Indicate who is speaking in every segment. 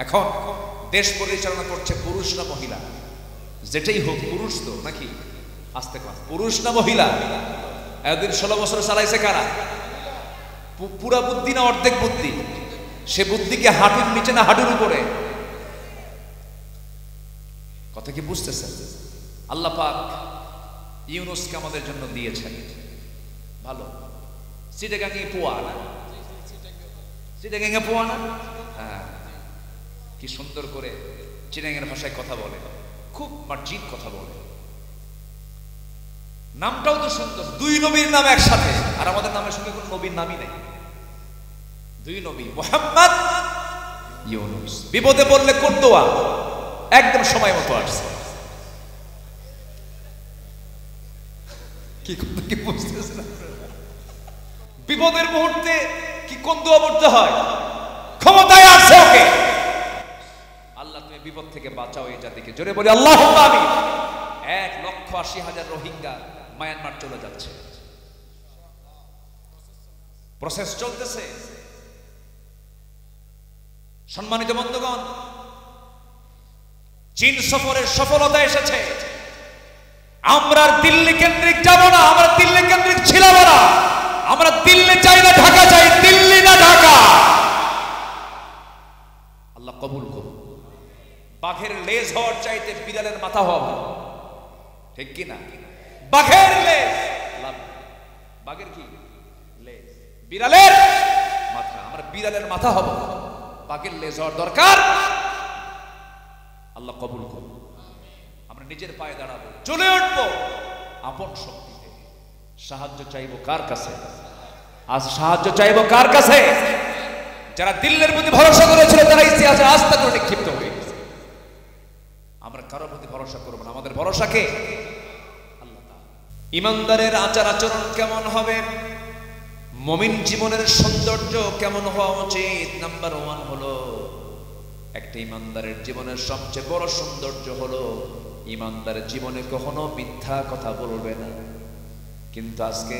Speaker 1: এখন দেশ পরিচালনা করছে পুরুষ না মহিলা? যেটাই হোক পুরুষ তো নাকি? আস্তে কথা, পুরুষ না মহিলা? এতদিন 16 বছর চালাইছে কারা? পুরা বুদ্ধি না অর্ধেক বুদ্ধি? সে বুদ্ধিকে হাঁটুর নিচে না হাঁটুর উপরে? কথা কি বুঝতেছেন? আল্লাহ পাক ইউনুসকে আমাদের জন্য দিয়েছেন ভালো। চিটাগাঙে পোয়া না? চিটাগাঙে পোয়া না? হ্যাঁ, কি সুন্দর করে চিটাগাঙের ভাষায় কথা বলে, খুব মার্জিত কথা বলে। নামটাও তো সুন্দর, দুই নবীর নাম একসাথে। আর আমাদের নামের সঙ্গে কোন নবীর নামই নেই। দুই নবী, মুহাম্মদ, ইউনুস। বিপদে পড়লে কোন দোয়া? একদম সময় মতো আসছে। কি বুঝতেছেন? বিপদের মুহূর্তে কি কোন দোয়া পড়তে হয়? ক্ষমতায় আসছে ওকে, আল্লাহ তুমি বিপদ থেকে বাঁচাও এই জাতিকে। জোরে বলি আল্লাহুম্মা আমিন। 1,80,000 রোহিঙ্গা মায়ানমার চলে যাচ্ছে, প্রসেস চলতেছে। সম্মানিত বন্ধুগণ, চীন সফরের সফলতা এসেছে। আমরা দিল্লি কেন্দ্রিক যাব না, আমরা দিল্লি কেন্দ্রিক ছিলাম না। আমরা দিল্লি চাই না ঢাকা চাই, দিল্লি না ঢাকা। আল্লাহ কবুল করুন। বাঘের লেজ হওয়ার চাইতে বিড়ালের মাথা হওয়া ভালো, ঠিক কি না? বাঘের লেজ, বাঘের কি লেজ, বিড়ালের মাথা। আমরা বিড়ালের মাথা হব, বাঘের লেজ হওয়ার দরকার। আল্লাহ কবুল করুন। আমরা নিজের পায়ে দাঁড়াবো, চলে উঠবো আপন শক্তিতে। সাহায্য চাইবো কার কাছে? আজ সাহায্য চাইবো কার কাছে? যারা দিল্লির প্রতি ভরসা করেছিল তারা ইতিহাসে আস্থা করে নিক্ষিপ্ত হয়ে গেছে। আমরা কারোর প্রতি ভরসা করবো না, আমাদের ভরসা কে? আল্লাহ তাআলা। ইমানদারের আচার আচরণ কেমন হবে? মুমিন জীবনের সৌন্দর্য কেমন হওয়া উচিত? নাম্বার 1 হলো, একটা ইমানদারের জীবনের সবচেয়ে বড় সৌন্দর্য হলো ইমানদারের জীবনে কখনো মিথ্যা কথা বলবে না। কিন্তু আজকে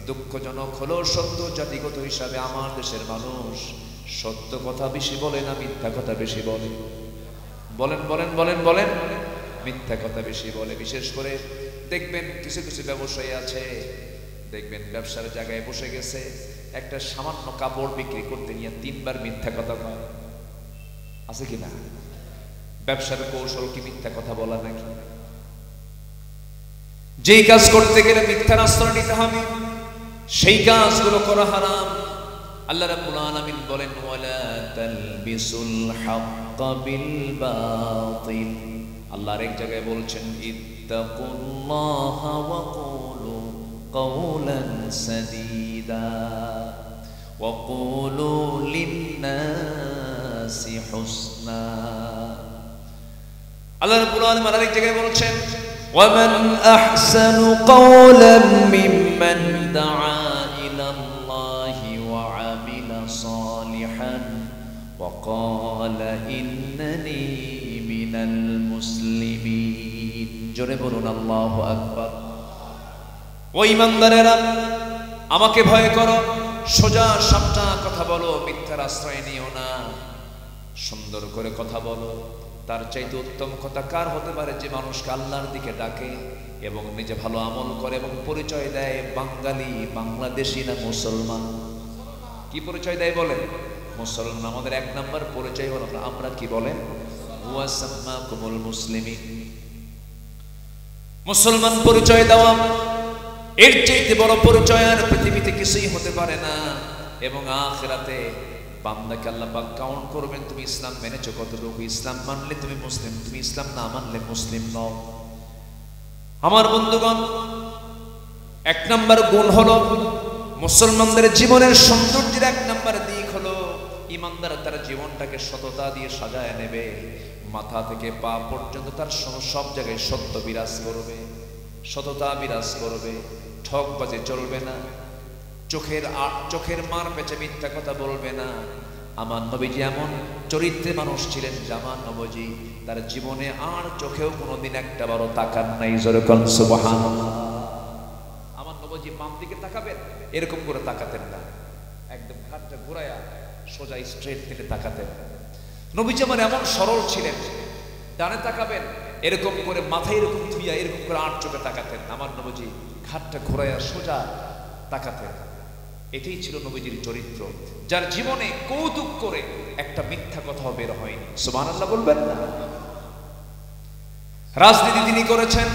Speaker 1: দুঃখজনক হলো, সত্য জাতিগত হিসাবে আমার দেশের মানুষ সত্য কথা বেশি বলে না, মিথ্যা কথা বেশি বলে। বলেন বলেন বলেন বলেন, মিথ্যা কথা বেশি বলে। বিশেষ করে দেখবেন কিছু কিছু ব্যবসায়ী আছে, দেখবেন ব্যবসার জায়গায় বসে গেছে, একটা সামান্য কাপড় বিক্রি করতে নিয়ে 3 বার মিথ্যা কথা বলে। আছে কি না? ব্যবসার কৌশল কি মিথ্যা কথা বলা নাকি? যেই কাজ করতে গেলে মিথ্যার আশ্রয় নিতে হবে, সেই কাজগুলো করা হারাম। আল্লাহ রাব্বুল আলামিন বলেন, ওয়ালা তালবিসুল হাক্কা বিল বাতিল। আল্লাহ আরেক জায়গায় বলছেন, ইত্তাকুল্লাহা ওয়া কুলু কাওলান সাদীদা ওয়া কুলু লিন-নাসি হুসনা। আল্লাহ রাব্বুল আলামিন আরেক জায়গায় বলছেন, ومن أحسن قولا ممن دعا إلى الله وعمل صالحا وقال إنني من المسلمين। জোরে বলুন আল্লাহু আকবার। ও ঈমানদারেরা, আমাকে ভয় করো, সোজা সাপটা কথা বলো, মিথ্যার আশ্রয় নিও না, সুন্দর করে কথা বলো। তার চাইতে উত্তম কথা কার হতে পারে যে মানুষকে আল্লাহর দিকে ডাকে এবং নিজে ভালো আমল করে এবং পরিচয় দেয় বাঙালি, বাংলাদেশি না মুসলমান? কি পরিচয় দেয় বলেন? মুসলমান। আমাদের 1 নম্বর পরিচয় হলো আমরা কি বলেন? হুয়া সাম্মাকুমুল মুসলিমিন। মুসলমান পরিচয় দেওয়া, এর চাইতে বড় পরিচয় আর পৃথিবীতে কিছুই হতে পারে না। এবং আখিরাতে বান্দাকে আল্লাহ পাক কাউন্ট করবেন, তুমি ইসলাম মেনেছো কতটুকু। ইসলাম মানলে তুমি মুসলিম, তুমি ইসলাম না মানলে মুসলিম নও। আমার বন্ধুগণ, 1 নম্বর গুণ হলো মুসলমানদের জীবনের সৌন্দর্যের 1 নম্বর দিক হলো ইমানদার তার জীবনটাকে সততা দিয়ে সাজায় নেবে। মাথা থেকে পা পর্যন্ত তার সব জায়গায় সত্য বিরাজ করবে, সততা বিরাজ করবে, ঠকবাজি চলবে না, চোখের মার পেছে মিথ্যা কথা বলবে না। আমার নবীজি এমন চরিত্রে মানুষ ছিলেন যে আমার নবীজি তার জীবনে আর চোখেও কোনোদিন একটাবারও তাকান নাই। জোরে কোন সুবহানাল্লাহ। আমার নবীজি বাম দিকে তাকাবেন, এরকম করে তাকাতেন না, একদম ঘাটটা ঘুরায়া সোজা স্ট্রেট থেকে তাকাতেন। নবীজি আমার এমন সরল ছিলেন, ডানে তাকাবেন এরকম করে মাথায় এরকম ধুইয়া এরকম করে আট চোখে তাকাতেন, আমার নবীজি ঘাটটা ঘোরাইয়া সোজা তাকাতেন। এটাই ছিল নবীজির চরিত্র, যার জীবনে কৌতুক করে একটা মিথ্যা কথাও বের হয়নি। সুবহানাল্লাহ বলবেন না? রাজনীতি তিনি করেছেন,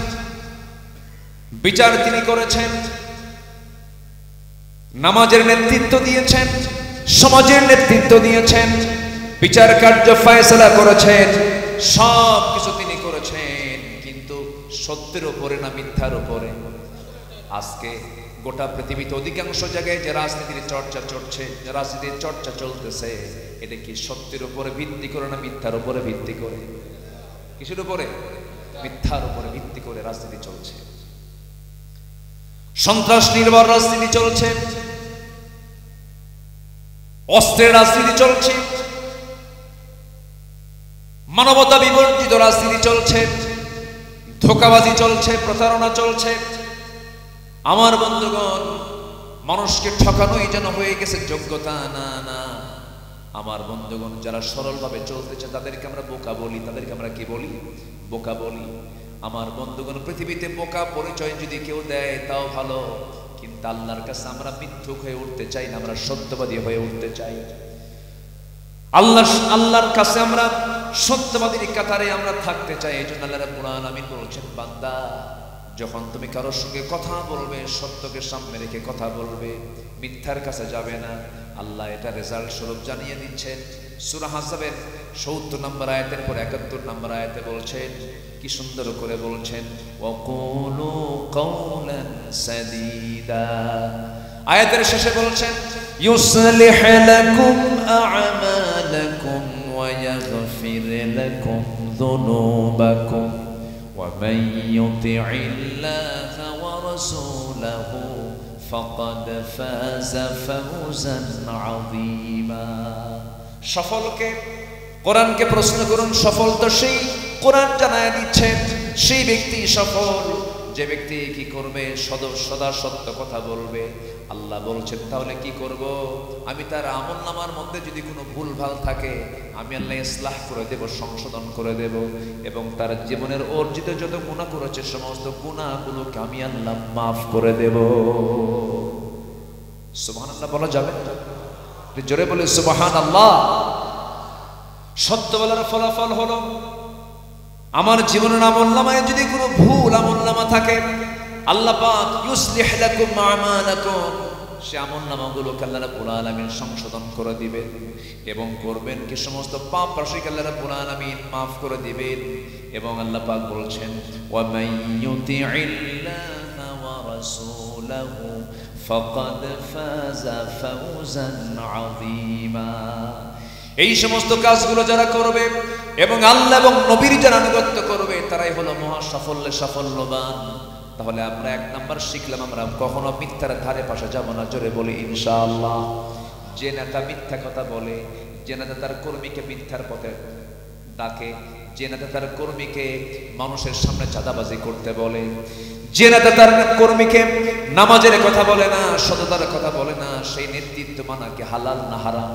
Speaker 1: বিচার তিনি করেছেন, নামাজের নেতৃত্ব দিয়েছেন, সমাজের নেতৃত্ব দিয়েছেন, বিচার কার্য ফয়সালা করেছেন, সব কিছু তিনি করেছেন, কিন্তু সত্যের উপরে না মিথ্যার উপরে। আজকে গোটা পৃথিবীতে অধিকাংশ জায়গায় যে রাজনীতির চর্চা চলছে, রাজনীতির চর্চা চলতেছে, এটা কি সত্যের উপরে ভিত্তি করে না মিথ্যার উপরে ভিত্তি করে? কিসের উপরে? মিথ্যার উপরে ভিত্তি করে রাজনীতি চলছে। সন্ত্রাস নির্ভর রাজনীতি চলছে, অস্ত্রের রাজনীতি চলছে, মানবতা বিবর্জিত রাজনীতি চলছে, ধোঁকাবাজি চলছে, প্রতারণা চলছে। আমার বন্ধুগণ, মানুষকে ঠকানোই যেন হয়ে গেছে যোগ্যতা। না না, আমার বন্ধুগণ, যারা সরলভাবে চলতেছে তাদেরকে আমরা বোকা বলি, তাদেরকে আমরা কি বলি? বোকা বলি। আমার বন্ধুগণ, পৃথিবীতে বোকা পরিচয় যদি কেউ দেয় তাও ভালো, কিন্তু আল্লাহর কাছে আমরা মিথ্যুক হয়ে উঠতে চাই না, আমরা সত্যবাদী হয়ে উঠতে চাই। আল্লাহর কাছে আমরা সত্যবাদীর কাতারে আমরা থাকতে চাই। এই জন্য আল্লাহ রাব্বুল আলামিন বলছেন, বান্দা, যখন তুমি কারোর সঙ্গে কথা বলবে, সত্যকে সামনে রেখে কথা বলবে, মিথ্যার কাছে যাবে না। আল্লাহ এটা রেজাল্ট স্বরূপ জানিয়ে দিচ্ছেন। সূরা হাসাবের ৭০ নম্বর আয়াতের পর ৭১ নম্বর আয়াতে বলছেন, কি সুন্দর করে বলছেন, ওয়াকুলু কাওলান সাদীদা। আয়াতের শেষে বলছেন, ইউসলিহ লাকুম আ'মালাকুম ওয়া ইয়াগফির লাকুম যুনুবাকুম ওয়া মান ইউতি'ইল্লাহা ওয়া রাসূলাহু ফাকাদ ফাযা ফাওজান আযীমা। সফলকে, কোরআনকে প্রশ্ন করুন, সফল তো সেই, কোরআন জানায় দিচ্ছেন সেই ব্যক্তি সফল যে ব্যক্তি কি করবে? সদা সত্য কথা বলবে। আল্লাহ বলছেন, তাহলে কি করব? আমি তার আমলনামার মধ্যে যদি কোনো ভুল ভাল থাকে, আমি আল্লাহ ইসলাহ করে দেব, সংশোধন করে দেব, এবং তার জীবনের অর্জিত যত গুনাহ করেছে সমস্ত গুনাহগুলোকে আমি আল্লাহ মাফ করে দেব। সুবহানাল্লাহ বলা যাবে? জোরে বলে সুবহানাল্লাহ। সত্য বলার ফলাফল হলো, আমার জীবনের আমলনামায় যদি কোনো ভুল আমলনামা থাকে, আল্লাহ পাক ইউসলিহ লাকুম আমালাকুম, সে আমলনামাগুলোকে আল্লাহ রাব্বুল আলামিন সংশোধন করে দিবেন এবং করবেন কি সমস্ত পাপ রাশিকে আল্লাহ রাব্বুল আলামিন মাফ করে দিবেন। এবং আল্লাহ পাক বলছেন, ওয়া মান ইউতি'ইল্লাহা ওয়া রাসূলাহু ফাকাদ ফাযা ফাওজান আযীমা। এই সমস্ত কাজগুলো যারা করবে এবং আল্লাহ এবং নবীর যারা আনুগত্য করবে, তারাই হলো মহা সাফল্যবান। তাহলে আমরা ১ নাম্বার শিখলাম, আমরা কখনো মিথ্যার ধারে পাশে যাব না। জোরে বলি ইনশাআল্লাহ। যে নেতা মিথ্যা কথা বলে, যে নেতা তার কর্মীকে মিথ্যার পথে ডাকে, যে নেতা তার কর্মীকে মানুষের সামনে চাঁদাবাজি করতে বলে, যে নেতা তার কর্মীকে নামাজের কথা বলে না, সততার কথা বলে না, সেই নেতৃত্ব মানা কি হালাল না হারাম?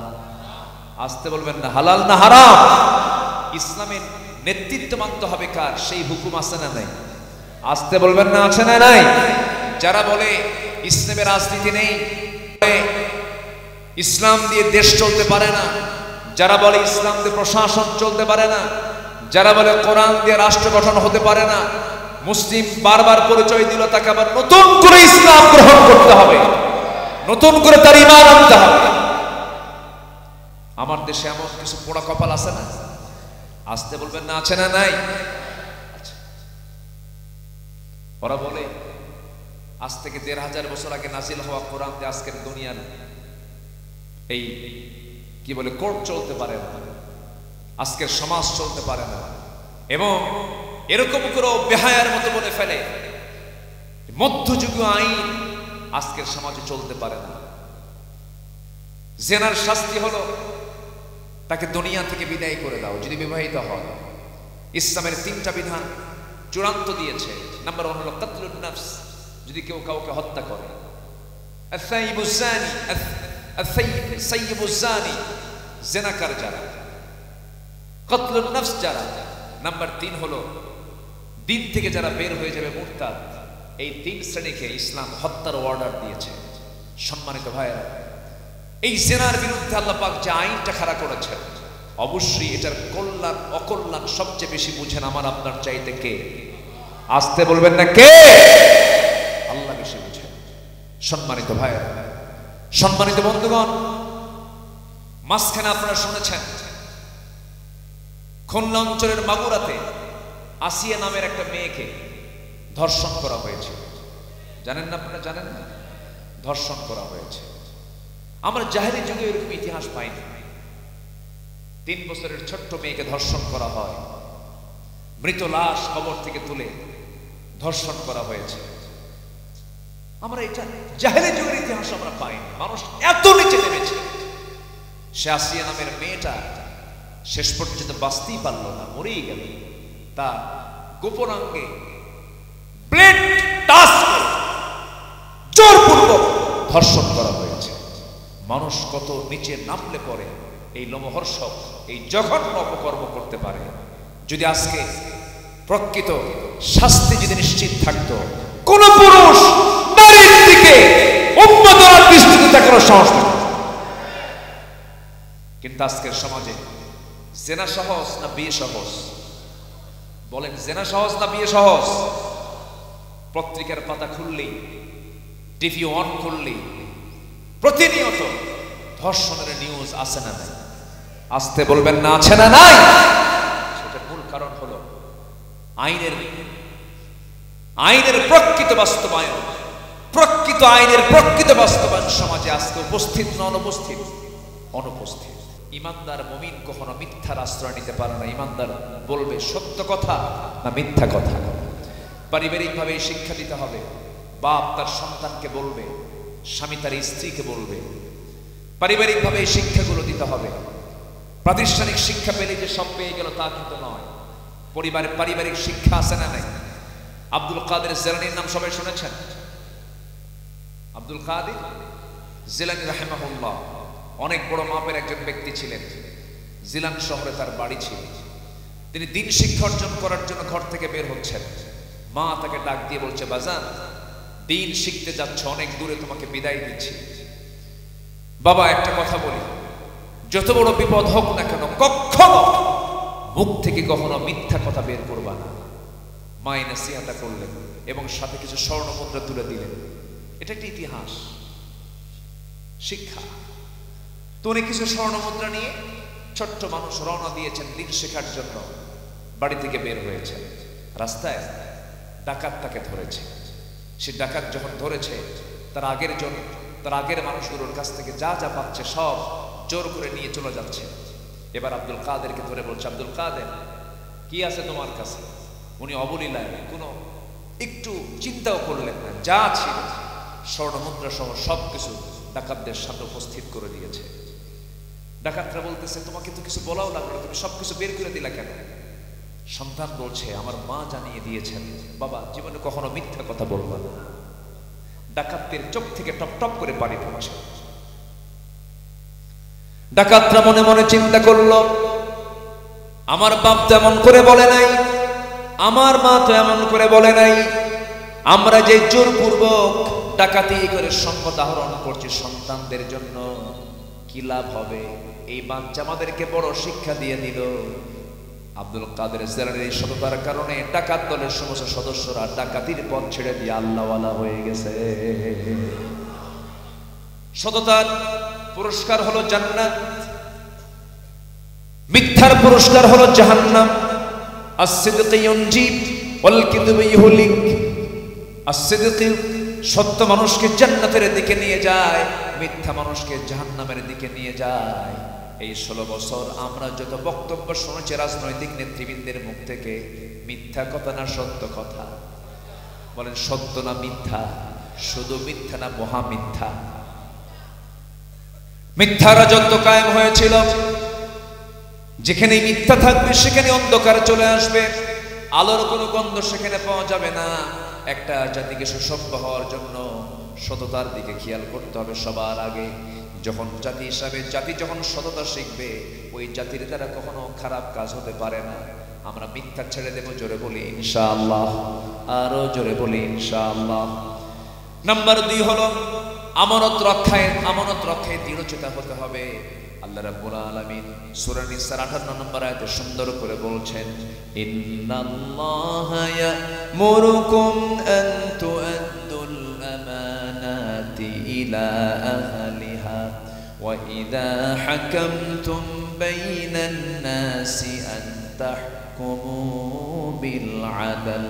Speaker 1: আসতে বলবেন না, হালাল না হারাম? ইসলামের নেতৃত্ব মানতে হবে কার? সেই হুকুম আছে না নাই? আসতে বলবেন না, আছে না নাই? যারা বলে ইসলামের রাজনীতি নেই, ইসলাম দিয়ে দেশ চলতে পারে না, যারা বলে ইসলাম দিয়ে প্রশাসন চলতে পারে না, যারা বলে কোরআন দিয়ে রাষ্ট্র গঠন হতে পারে না, মুসলিম বারবার পরিচয় দিল, তাকে আবার নতুন করে ইসলাম গ্রহণ করতে হবে, নতুন করে তার ঈমান আনতে হবে। আমার দেশে এমন কিছু পোড়া কপাল আছে না? আসতে বলবেন না, আছে না নাই? ওরা বলে আজ থেকে ১৫০০ বছর আগে নাজিল হওয়া কোরআন দিয়ে আজকের দুনিয়ার এই কি বলে কোর্ট চলতে পারে না, আজকের সমাজ চলতে পারে না। এবং এরকম করে বেহায়ার মতো বলে ফেলে মধ্যযুগীয় আইন আজকের সমাজে চলতে পারে না। জেনার শাস্তি হলো তাকে দুনিয়া থেকে বিদায় করে দাও যদি বিবাহিত হয়। ইসলামের ৩টা বিধান চূড়ান্ত দিয়েছে। নাম্বার 1 হলো কাতলুন নাফস, যদি কেউ কাউকে হত্যা করে। আস-সাইয়িবুজ জানি, আস-সাইয়িবুজ জানি, জিনাকার যারা, কতলুন নফস যারা, নাম্বার 3 হলো দিন থেকে যারা বের হয়ে যাবে মুরতাদ। এই 3 শ্রেণীকে ইসলাম হত্যার অর্ডার দিয়েছে। সম্মানিত ভাইরা, এই জিনার বিরুদ্ধে আল্লাহ পাক যে আইনটা খাড়া করেছেন, অবশ্যই এটার কল্যাণ অকল্যাণ সবচেয়ে বেশি বুঝেন আমার আপনার চাইতে কে? আসতে বলবেন না কে? আল্লাহ বেশি বুঝেন। সম্মানিত ভাইরা, সম্মানিত বন্ধুগণ, মাঝখানে আপনারা শুনেছেন খুলনা অঞ্চলের মাগুরাতে আসিয়া নামের একটা মেয়েকে ধর্ষণ করা হয়েছে। জানেন না? আপনারা জানেন না? ধর্ষণ করা হয়েছে। আমরা জাহেলি যুগে এরকম ইতিহাস পাইনি। 3 বছরের ছোট্ট মেয়েকে ধর্ষণ করা হয়, মৃত লাশ কবর থেকে তুলে ধর্ষণ করা হয়েছে। আমরা এটা জাহেলি যুগের ইতিহাস আমরা পাইনি। মানুষ এত নিচে নেমেছে। সে আসিয়া নামের মেয়েটা শেষ পর্যন্ত বাঁচতেই পারল না, মরেই গেল। তার গোপনাঙ্গে ব্লেড টাচ করে জোরপূর্বক ধর্ষণ করা হয়েছে। মানুষ কত নিচে নামলে পরে এই লোমহর্ষক, এই জঘন্য অপকর্ম করতে পারে। যদি আজকে প্রকৃত শাস্তি যদি নিশ্চিত থাকতো, কোন পুরুষ নারীর দিকে উন্মতর দৃষ্টিতে তাকানোর সাহস নেই। কিন্তু আজকের সমাজে জেনা সহজ না বিয়ে সহজ? বলেন, জেনা সহজ না বিয়ে সহজ? পত্রিকার পাতা খুললেই, টিভি অন করলেই প্রতিনিয়ত ধর্ষণের নিউজ আছে না নাই? আসতে বলবেন না আছে না নাই? সেটার মূল কারণ হলো আইনের প্রকৃত বাস্তবায়ন। প্রকৃত আইনের প্রকৃত বাস্তবায়ন সমাজে আজকে উপস্থিত না অনুপস্থিত? অনুপস্থিত। ইমানদার মুমিন কখনো মিথ্যার আশ্রয় নিতে পারে না। ইমানদার বলবে সত্য কথা না মিথ্যা কথা। পারিবারিকভাবে শিক্ষা দিতে হবে। বাপ তার সন্তানকে বলবে, স্বামী তার স্ত্রীকে বলবে। পারিবারিকভাবে এই শিক্ষাগুলো দিতে হবে। প্রাতিষ্ঠানিক শিক্ষা পেলে যে সব পেয়ে গেল তা কিন্তু নয়। পারিবারিক শিক্ষা আছে না নাই? আব্দুল কাদের জিলানীর নাম সবাই শুনেছেন? আব্দুল কাদের জিলানী রাহিমাহুল্লাহ অনেক বড় মাপের একজন ব্যক্তি ছিলেন। জিলান শহরে তার বাড়ি ছিল। তিনি দিন শিক্ষা অর্জন করার জন্য ঘর থেকে বের হচ্ছেন। মা তাকে ডাক দিয়ে বলছে, বাজান, দিন শিখতে যাচ্ছ, অনেক দূরে, তোমাকে বিদায় দিচ্ছি। বাবা, একটা কথা বলি, যত বড় বিপদ হোক না কেন কখনো মুখ থেকে কখনো মিথ্যা কথা বের করবা না। মা এই নসিহতটা করলেন এবং সাথে কিছু স্বর্ণ মুদ্রা তুলে দিলেন। এটা একটা ইতিহাস, শিক্ষা। তো উনি কিছু স্বর্ণ মুদ্রা নিয়ে ছোট্ট মানুষ রওনা দিয়েছেন দিন শেখার জন্য। বাড়ি থেকে বের হয়েছে। রাস্তায় ডাকাত তাকে ধরেছে। সে ডাকাত যখন ধরেছে, তার আগের মানুষগুলোর কাছ থেকে যা যা পাচ্ছে সব জোর করে নিয়ে চলে যাচ্ছে। এবার আব্দুল কাদেরকে ধরে বলছে, আব্দুল কাদের, কি আছে তোমার কাছে? উনি অবলীলায় কোনো একটু চিন্তাও করলেন না, যা ছিল স্বর্ণ মুদ্রা সহ সবকিছু ডাকাতদের সাথে উপস্থিত করে দিয়েছে। ডাকাতরা বলতেছে, তোমাকে তো কিছু বলাও লাগলো, তুমি সবকিছু বের করে দিলা কেন? সন্তান বলছে, আমার মা জানিয়ে দিয়েছেন বাবা, জীবনে কখনো মিথ্যা কথা বলবা না। ডাকাতদের চোখ থেকে টপ টপ করে পানি পড়ছে। ডাকাতরা মনে মনে চিন্তা করলো, আমার বাপ তো এমন করে বলে নাই, আমার মা তো এমন করে বলে নাই, আমরা যে জোরপূর্বক ডাকাতি করে সম্পদ আহরণ করছি সন্তানদের জন্য, কি লাভ হবে? এই বাচ্চা আমাদেরকে বড় শিক্ষা দিয়ে দিল। আব্দুল কাদের জিলানীর এই সততার কারণে ডাকাত দলের সমস্ত সদস্যরা ডাকাতির পথ ছেড়ে দিয়ে আল্লাহওয়ালা হয়ে গেছে। সততার পুরস্কার হলো জান্নাত, মিথ্যার পুরস্কার হলো জাহান্নাম। as-sidqu yunji wal kidhbu yuhlik। as-sidqu সত্য মানুষকে জান্নাতের দিকে নিয়ে যায়, মিথ্যা মানুষকে জাহান্নামের দিকে নিয়ে যায়। এই 16 বছর আমরা যত বক্তব্য শুনেছি রাজনৈতিক নেতৃবৃন্দের মুখ থেকে, মিথ্যা কথা না সত্য কথা? বলেন, সত্য না মিথ্যা? শুধু মিথ্যা না মহা মিথ্যা? মিথ্যা রাজত্ব কায়েম হয়েছিল। যেখানে মিথ্যা থাকবে সেখানে অন্ধকার চলে আসবে, আলোর কোনো গন্ধ সেখানে পাওয়া যাবে না। একটা জাতিকে সুসভ্য হওয়ার জন্য সততার দিকে খেয়াল করতে হবে সবার আগে। যখন জাতি হিসাবে জাতি যখন সততা শিখবে, ওই জাতির দ্বারা কখনো খারাপ কাজ হতে পারে না। আমরা মিথ্যা ছেড়ে দেব, জোরে বলি ইনশাআল্লাহ, আরো জোরে বলি ইনশাআল্লাহ। নাম্বার 2 হলো আমানত রক্ষায় দৃঢ়চেতা হতে হবে। আল্লাহ রাব্বুল আলামিন সূরা নিসার 58 নম্বর আয়াতে সুন্দর করে বলছেন, ইন্নাল্লাহা ইয়ামুরুকুম আন তুআদ্দুল আমানাতি ইলা আহলিহা ওয়া ইযা হাকামতুম বাইনান নাসি আন তাহকুমু বিল আদল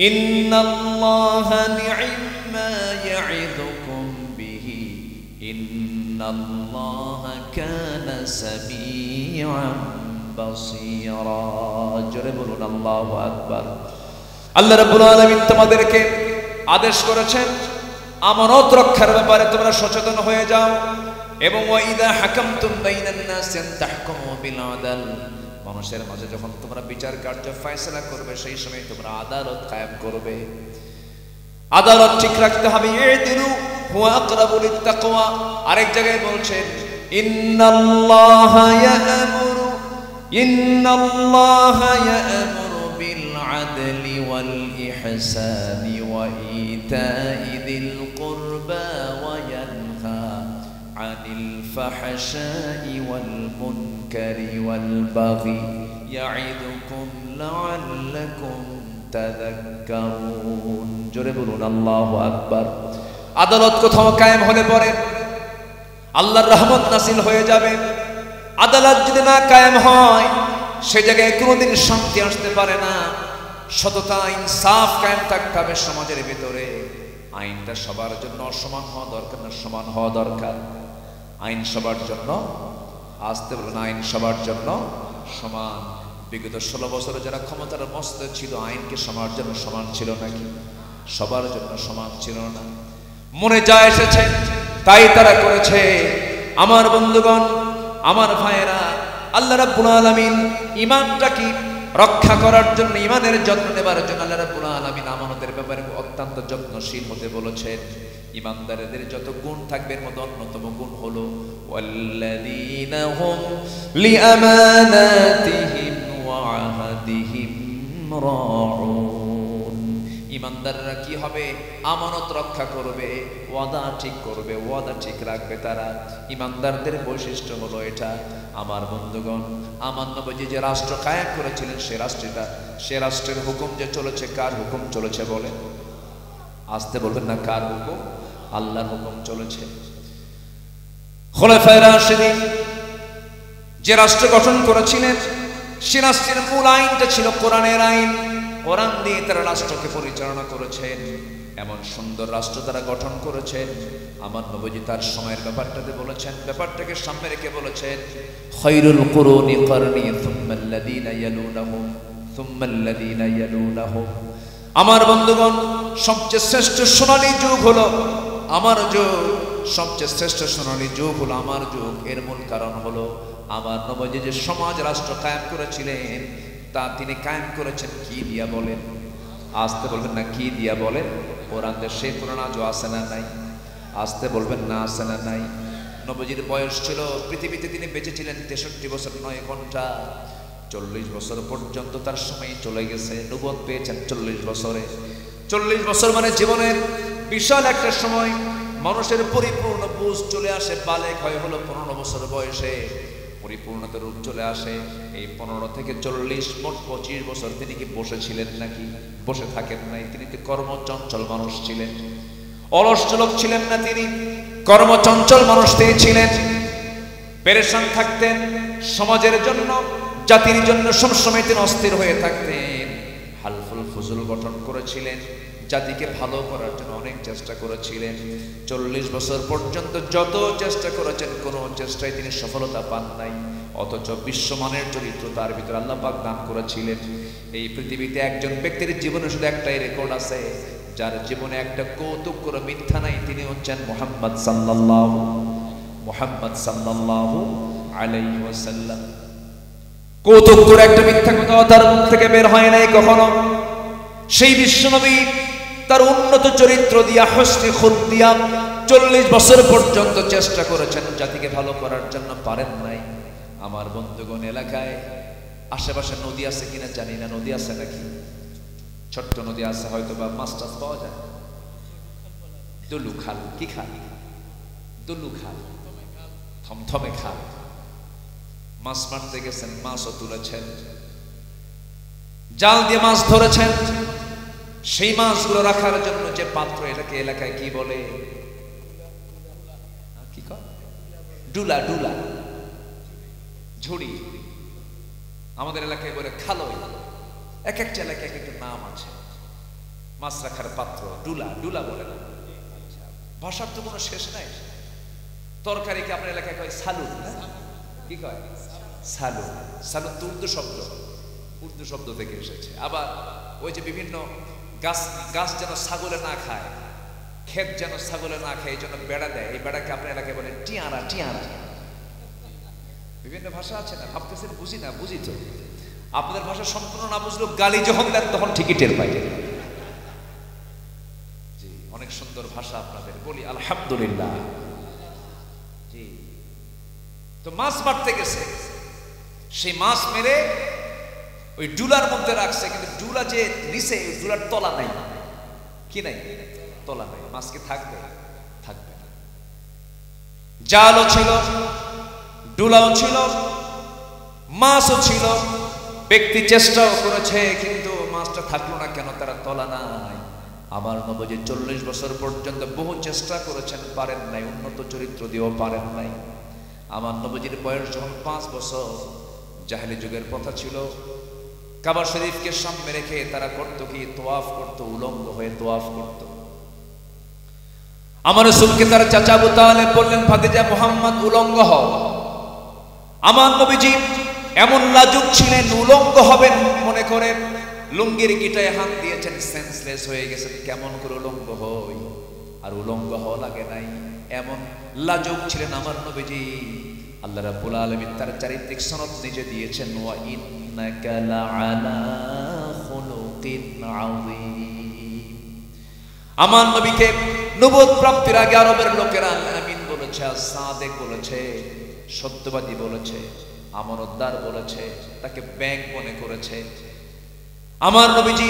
Speaker 1: ইন্নাল্লাহা নি'মা ইয়া'iদুকুম বিহি ইন্নাল্লাহা কানা সামিআন বাসীরা। জোরে বলুন আল্লাহু আকবার। আল্লাহ রাব্বুল আলামিন তোমাদেরকে আদেশ করেছেন আমানত রক্ষার ব্যাপারে তোমরা সচেতন হয়ে যাও, এবং ওয়া ইযা হাকামতুম বাইনান নাসি আন তাহকুমু বিল আদল, মানুষের মাঝে যখন তোমরা বিচার কার্য ফয়সালা করবে সেই সময় তোমরা আদালত কায়েম করবে। আদালত ঠিক রাখতে হবে। ইদিলু হুয়া আকরাবু লিত্তাকওয়া। আরেক জায়গায় বলছেন ইন্নাল্লাহা ইয়া'মুরু বিল আদলি ওয়াল ইহসানি ওয়া ইতা'i যিল কুরবা ওয়া ইয়ানহা আনিল ফাহশাই ওয়াল মুনকারি ওয়াল বাগি ইয়া'iদুকুম লা'আল্লাকুম তাযাক্কারুন। জোরে বলুন আল্লাহু আকবার। আদালত কোথাও কায়েম হলে পরে আল্লাহর রহমত নাসিল হয়ে যাবে। আদালত যদি না কায়েম হয় সে জায়গায় কোনোদিন শান্তি আসতে পারে না। সততা ইনসাফ কায়েম থাকতে হবে সমাজের ভিতরে। আইনটা সবার জন্য সমান হওয়া দরকার না সমান হওয়া দরকার? আইন সবার জন্য, আসতে বলুন, আইন সবার জন্য সমান। বিগত 16 বছরে যারা ক্ষমতার মস্তে ছিল, আইনকে সবার জন্য সমান ছিল নাকি? সবার জন্য সমান ছিল না। মনে যা এসেছে তাই তারা করেছে। আমার বন্ধুগণ, আমার ভাইয়েরা, আল্লাহ রাব্বুল আলামিন ঈমানটাকে রক্ষা করার জন্য, ঈমানের যত্ন নেবার জন্য আল্লাহ রাব্বুল আলামিন আমানতের ব্যাপারে অত্যন্ত যত্নশীল হতে বলেছেন। ঈমানদারদের যত গুণ থাকবে এর মধ্যে অন্যতম গুণ হলো ওয়াল্লাযীনা হুম লিআমানাতিহিম ওয়া আহদিহিম রাউন। ঈমানদাররা কি হবে? আমানত রক্ষা করবে, ওয়াদা ঠিক করবে, ওয়াদা ঠিক রাখবে তারা। ঈমানদারদের বৈশিষ্ট্য হলো এটা। আমার বন্ধুগণ, আমার নবীজি যে রাষ্ট্র কায়েম করেছিলেন সে রাষ্ট্রের হুকুম যে চলেছে, কার হুকুম চলেছে বলে? আসতে বলবেন না, কার হুকুম? আল্লাহর হুকুম চলেছে। খোলাফায়ে রাশিদিন যে রাষ্ট্র গঠন করেছিলেন সে রাষ্ট্রের মূল আইনটা ছিল কোরআনের আইন। কোরআন দিয়ে তারা রাষ্ট্রকে পরিচালনা করেছেন। এমন সুন্দর রাষ্ট্র তারা গঠন করেছেন। আমার নবীজি তার সময়ের ব্যাপারটাতে বলেছেন, ব্যাপারটাকে সামনে রেখে বলেছেন খায়রুল কুরুনি কারনি সুম্মাল্লাযীনা ইয়ালুনাহুম সুম্মাল্লাযীনা ইয়ালুনাহুম। আমার বন্ধুগণ, সবচেয়ে শ্রেষ্ঠ সোনালী যুগ হলো আমার যুগ। সবচেয়ে শ্রেষ্ঠ সোনালী যুগ হলো আমার যুগ। এর মূল কারণ হলো আমার নবীজি যে সমাজ রাষ্ট্র কায়েম করেছিলেন তা তিনি কায়েম করেছেন কি দিয়া বলেন? আসতে বলবেন না, কি দিয়া বলেন? কোরআন সেই কোরআন আজও আছে না নাই? আসতে বলবেন না, আছে না নাই? নবীজির বয়স ছিল, পৃথিবীতে তিনি বেঁচে ছিলেন 63 বছর 9 ঘন্টা। 40 বছর পর্যন্ত তার সময় চলে গেছে। নবুয়ত পেয়েছেন 40 বছরে। 40 বছর মানে জীবনের বিশাল একটা সময়। মানুষের পরিপূর্ণ বুঝ চলে আসে, বালেক হয় হলো 15 বছর বয়সে। পরিপূর্ণতার রূপ চলে আসে এই 15 থেকে 40, মোট 25 বছর তিনি কি বসেছিলেন নাকি? বসে থাকেন নাই। তিনি তো কর্মচঞ্চল মানুষ ছিলেন, অলস লোক ছিলেন না। তিনি কর্মচঞ্চল মানুষ তিনি ছিলেন। পেরেশান থাকতেন সমাজের জন্য, জাতির জন্য সবসময় তিনি অস্থির হয়ে থাকতেন। হালফুল ফুজুল গঠন করেছিলেন, জাতিকে ভালো করার জন্য অনেক চেষ্টা করেছিলেন। 40 বছর পর্যন্ত যত চেষ্টা করেছেন কোনো চেষ্টায় তিনি সফলতা পান নাই। অথচ বিশ্বমানের চরিত্র তার ভিতরে আল্লাহ পাক দান করেছিলেন। এই পৃথিবীতে একজন ব্যক্তির জীবনে শুধু একটাই রেকর্ড আছে, যার জীবনে একটা কৌতুক করে মিথ্যা নাই। তিনি হচ্ছেন মুহাম্মদ সাল্লাল্লাহু আলাইহি ওয়াসাল্লাম। কৌতুক করে একটা মিথ্যা কথা তার মুখ থেকে বের হয় নাই কখনো। সেই বিশ্বনবী তার উন্নত চরিত্র দিয়া, হুসনে খুলক দিয়া 40 বছর পর্যন্ত চেষ্টা করেছেন জাতিকে ভালো করার জন্য, পারেন নাই। আমার বন্ধুগণ, এলাকায় আশেপাশে নদী আছে কিনা জানি না, নদী আছে নাকি? ছোট্ট নদী আছে হয়তো, বা মাছ টাছ পাওয়া যায়। দুলু খাল, কি খাল? দুলু খাল, থমথমে খাল। মাছ মারতে গেছেন, মাছও তুলেছেন, জাল দিয়ে মাছ ধরেছেন। সেই মাছগুলো রাখার জন্য যে পাত্র, এটাকে এলাকায় কি বলে? কি কয়? ডুলা। ডুলা, ঝুড়ি, আমাদের এলাকায় বলে খালই। এক একটা এলাকায় এক একটা নাম আছে। মাছ রাখার পাত্র ডুলা, ডুলা বলে না। ভাষার তো কোনো শেষ নাই। তরকারিকে আপনার এলাকায় কয় সালু, কি কয়? সালু। সালু তো উর্দু শব্দ, উর্দু শব্দ থেকে এসেছে। আবার ওই যে বিভিন্ন গাছ যেন ছাগলে না খায়, ক্ষেত যেন ছাগলে না খায়, এই জন্য বেড়া দেয়। এই বেড়াকে আপনার এলাকায় বলে টিয়ারা। টিয়ারা, বিভিন্ন ভাষা আছে না? ভাবতেছেন বুঝি না, বুঝি তো। আপনাদের ভাষা সম্পূর্ণ না বুঝলেও গালি যখন দেন তখন ঠিকই টের পাই। জি, অনেক সুন্দর ভাষা আপনাদের, বলি আলহামদুলিল্লাহ। জি, তো মাছ মারতে গেছে, সেই মাছ মেরে ওই ডুলার মধ্যে রাখছে, কিন্তু ডুলা যে নিচে, ওই ডুলার তলা নাই। কি নাই? তলা নাই। মাছ কি থাকবে? থাকবে না। জালও ছিল, ডুলাও ছিল, মাছও ছিল। ব্যক্তি চেষ্টাও করেছে, কিন্তু মাছটা থাকলো না কেন? তারা তলা নাই। আমার নবী 40 বছর পর্যন্ত বহু চেষ্টা করেছেন, পারেন নাই। উন্নত চরিত্র দিয়েও পারেন নাই। আমার নবীর বয়স যখন 5 বছর, জাহেলি যুগের কথা ছিল, কাবা শরীফকে সামনে রেখে তারা করত কি? তোয়াফ করত, উলঙ্গ হয়ে তোয়াফ করত। আমার রাসূলকে তার চাচা আবু তালেব বললেন, ভাতিজা মুহাম্মদ উলঙ্গ হও। আমার নবীজি এমন লাজুক ছিলেন, উলঙ্গ হবেন মনে করে লুঙ্গির গিটায় হাত দিয়েছেন, সেন্সলেস হয়ে গেছেন। কেমন করে উলঙ্গ হই? আর উলঙ্গ হওয়া লাগে নাই, এমন লাজুক ছিলেন আমার নবীজি। আল্লাহ রাব্বুল আলামিন তার চারিত্রিক সনদ নিজে দিয়েছেন, ওয়া ইন্নাকা লাআলা খুলুকিন আযীম। আমার নবীকে নবুয়ত প্রাপ্তির আগে আরবের লোকেরা আমিন বলেছে, সাদেক বলেছে, সত্যবাদী বলেছে, আমানতদার বলেছে, তাকে ব্যাংক মনে করেছে। আমার নবীজি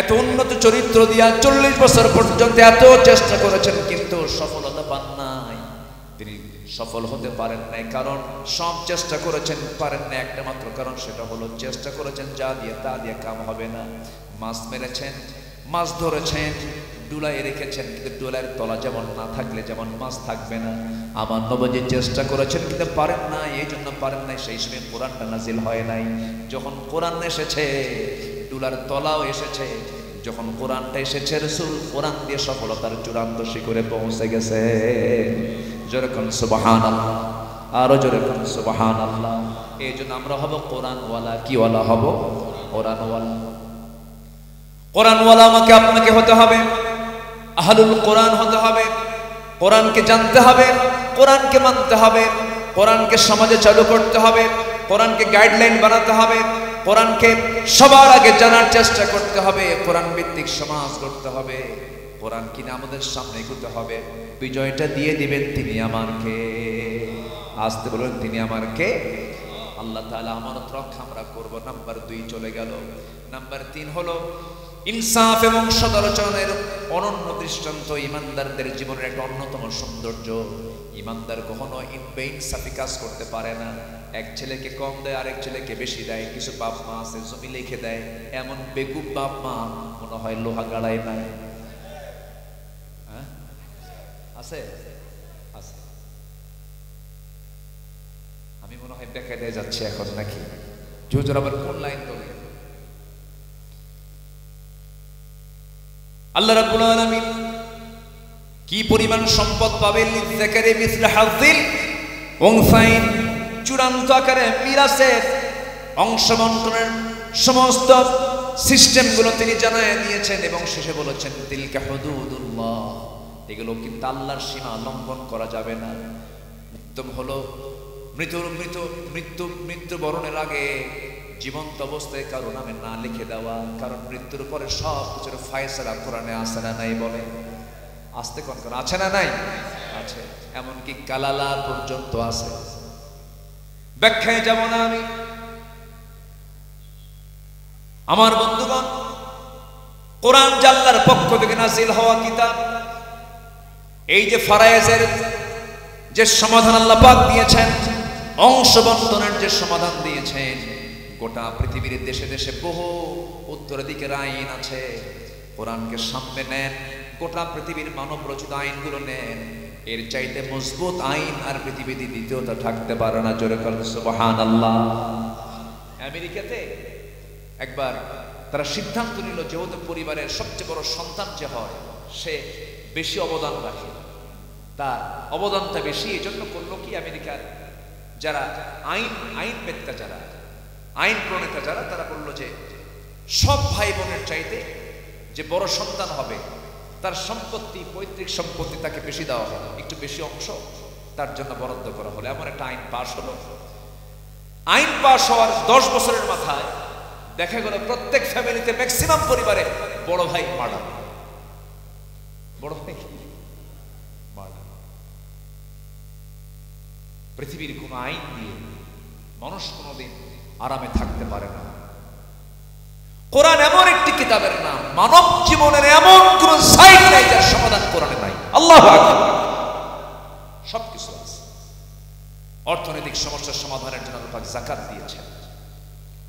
Speaker 1: এত উন্নত চরিত্র দিয়া 40 বছর পর্যন্ত এত চেষ্টা করেছেন, কিন্তু সফলতা পান নাই। তিনি সফল হতে পারেন নাই, কারণ সব চেষ্টা করেছেন, পারেন না। একটা মাত্র কারণ, সেটা হলো চেষ্টা করেছেন যা দিয়ে তা দিয়ে কাম হবে না। মাছ মেরেছেন, মাছ ধরেছেন, ডুলায় রেখেছেন, কিন্তু ডুলার তলা যেমন না থাকলে যেমন মাছ থাকবে না। আমার নবীজি চেষ্টা করেছেন, কিন্তু পারেন না। এই জন্য পারেন নাই, সেই সময় কোরআনটা নাজিল হয় নাই। যখন কোরআন এসেছে, ডুলার তলাও এসেছে। যখন কোরআনটা এসেছে, রাসূল কোরআন দিয়ে সফলতার চূড়ান্ত শিখরে পৌঁছে গেছে। জোরে কোন সুবহানাল্লাহ, আরো জোরে কোন সুবহানাল্লাহ। এই জন্য আমরা হব কোরআনওয়ালা। কি ওয়ালা হব? কোরআনওয়ালা। কোরআনওয়ালা আমাকে আপনাকে হতে হবে, আহলুল কোরআন হতে হবে। কোরআনকে জানতে হবে, কোরআনকে মানতে হবে, কোরআনকে সমাজে চালু করতে হবে, কোরআনকে গাইডলাইন বানাতে হবে, কোরআনকে সবার আগে জানার চেষ্টা করতে হবে, কোরআন ভিত্তিক সমাজ করতে হবে। কোরআন কিনা আমাদের সামনে এগোতে হবে। বিজয়টা দিয়ে দিবেন তিনি আমারকে। আসতে বলুন, তিনি আমারকে। আল্লাহ তাআলা আমানত রক্ষা আমরা করব। নাম্বার 2 চলে গেল। নাম্বার 3 হলো ইনসাফ এবং সদাচরণের অনন্য দৃষ্টান্ত। ইমানদারদের জীবনের একটা অন্যতম সৌন্দর্য। ইমানদার কখনো বেইনসাফি কাজ করতে পারে না। এক ছেলেকে কম দেয়, আরেক ছেলেকে বেশি দেয়। কিছু বাপ মা আছে জমি লিখে দেয়, এমন বেকুব বাপ মা মনে হয় লোহা গাড়ায় নাই। হ্যাঁ, আছে আছে। আমি মনে হয় বেকায়দায় যাচ্ছে এখন নাকি? জোজোর আবার কোন লাইন ধরে? আল্লাহ রাব্বুল আলামিন কি পরিমাণ সম্পদ পাবে? লিযাকারি মিসলু হাযিল উনসাইন। চূড়ান্ত আকারে মিরাসের অংশ বন্টনের সমস্ত সিস্টেমগুলো তিনি জানায় দিয়েছেন, এবং শেষে বলেছেন তিলকা হুদুদুল্লাহ। এগুলো কিন্তু আল্লাহর সীমা লঙ্ঘন করা যাবে না। উত্তম হলো মৃত্যুবরণের আগে জীবন্ত অবস্থায় কারো নামে না লিখে দেওয়া, কারণ মৃত্যুর পরে সব কিছুর ফায়সালা কোরআনে আছে না নাই বলে? আসতে কোন কোন আছে না নাই? আছে, এমনকি কালালা পর্যন্ত আছে। ব্যাখ্যায় যাব না আমি। আমার বন্ধুগণ, কোরআন আল্লাহর পক্ষ থেকে নাযিল হওয়া কিতাব, এই যে ফারায়েজের যে সমাধান আল্লাহ পাক দিয়েছেন, অংশ বন্টনের যে সমাধান দিয়েছেন, গোটা পৃথিবীর দেশে দেশে বহু উত্তর দিকের আইন আছে। কোরআনকে সামনে নেন, গোটা পৃথিবীর মানব রচিত আইনগুলো নেন, এর চাইতে মজবুত আইন আর পৃথিবীতে দ্বিতীয়টা থাকতে পারে না। জোরে বলেন সুবহানাল্লাহ। আমেরিকাতে একবার তারা সিদ্ধান্ত নিল, যেহেতু পরিবারের সবচেয়ে বড় সন্তান যে হয় সে বেশি অবদান রাখে, তার অবদানটা বেশি। এই জন্য করলো কি, আমেরিকার যারা আইনবেত্তা, যারা আইন প্রণেতা, যারা তারা বললো যে সব ভাই বোনের চাইতে যে বড় সন্তান হবে তার সম্পত্তি, পৈতৃক সম্পত্তি তাকে বেশি দেওয়া হবে, একটু বেশি অংশ তার জন্য বরাদ্দ করা হলো। এমন একটা আইন পাশ হলো। আইন পাশ হওয়ার 10 বছরের মাথায় দেখা গেল প্রত্যেক ফ্যামিলিতে, ম্যাক্সিমাম পরিবারে বড় ভাই মার্ডার। বড় ভাই মার্ডার। পৃথিবীর কোন আইন দিয়ে মানুষ কোনোদিন আরামে থাকতে পারে না। কোরআন এমন একটি কিতাবের নাম, মানব জীবনের এমন কোন সাইড নাই যার সমাধান কোরআনে নাই। আল্লাহু আকবার। সবকিছু আছে। অর্থনৈতিক সমস্যার সমাধানের জন্য আল্লাহ পাক যাকাত দিয়েছেন,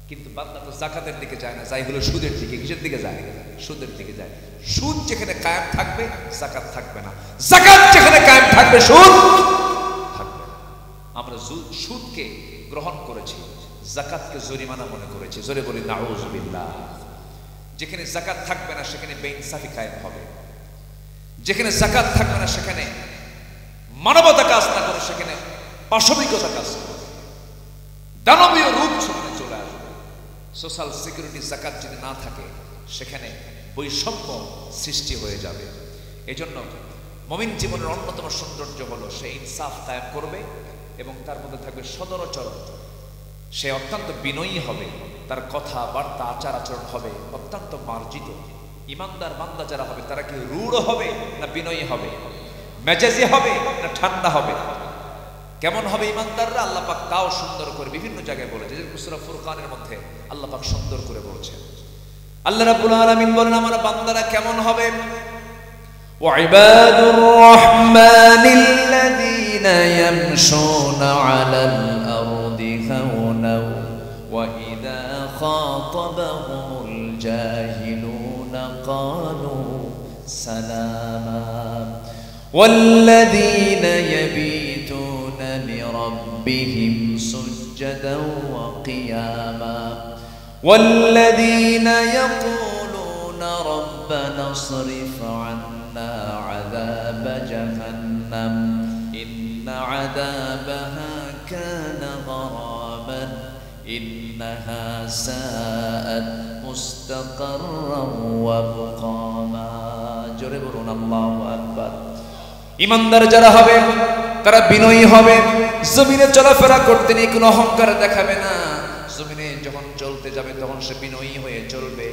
Speaker 1: কিন্তু বান্দা তো যাকাতের দিকে যায় না, যাই হলো সুদের দিকে। কিসের দিকে যায়? সুদের দিকে যায়। সুদ যেখানে কায়েম থাকবে যাকাত থাকবে না, যাকাত যেখানে কায়েম থাকবে সুদ থাকবে না। আমরা সুদকে গ্রহণ করেছি, যাকাতকে জরিমানা মনে করেছি। জোরে বলি নাউযুবিল্লাহ। যেখানে যাকাত থাকবে না সেখানে বেইনসাফি কায়েম হবে, যেখানে যাকাত থাকবে না সেখানে মানবতা কাজ না করে সেখানে পাশবিকতা কাজ করবে, দানবীয় রূপ সেখানে চলে আসবে। সোশ্যাল সিকিউরিটি যাকাত যদি না থাকে সেখানে বৈষম্য সৃষ্টি হয়ে যাবে। এই জন্য মুমিন জীবনের অন্যতম সৌন্দর্য হলো সে ইনসাফ কায়েম করবে এবং তার মধ্যে থাকবে সদরচরণ। সে অত্যন্ত বিনয়ী হবে, তার কথা বার্তা আচার আচরণ হবে অত্যন্ত মার্জিত। ইমানদার বান্দা যারা হবে তারা কি রূঢ় হবে না বিনয়ী হবে? মেজাজি হবে না ঠান্ডা হবে? কেমন হবে ইমানদাররা? আল্লাহ পাক তাও সুন্দর করে বিভিন্ন জায়গায় বলেছে। যেরকম সূরা ফুরকানের মধ্যে আল্লাহ পাক সুন্দর করে বলেছেন। আল্লাহ রাব্বুল আলামিন বলেন আমার বান্দারা কেমন হবে? وعباد الرحمن الذين يمشون على الأرض هونا وإذا خاطبهم الجاهلون قالوا سلاما والذين يبيتون لربهم سجدا وقياما والذين يقولون ربنا اصرف عنا عذاب جهنم إن عذابها كان غراما إنها ساءت مستقرا ومقاما জোরে বলুন আল্লাহু আকবার। ইমানদার যারা হবে তারা বিনয়ী হবে, জমিনে চলাফেরা করতে নিয়ে কোনো অহংকার দেখাবে না। জমিনে যখন চলতে যাবে তখন সে বিনয়ী হয়ে চলবে,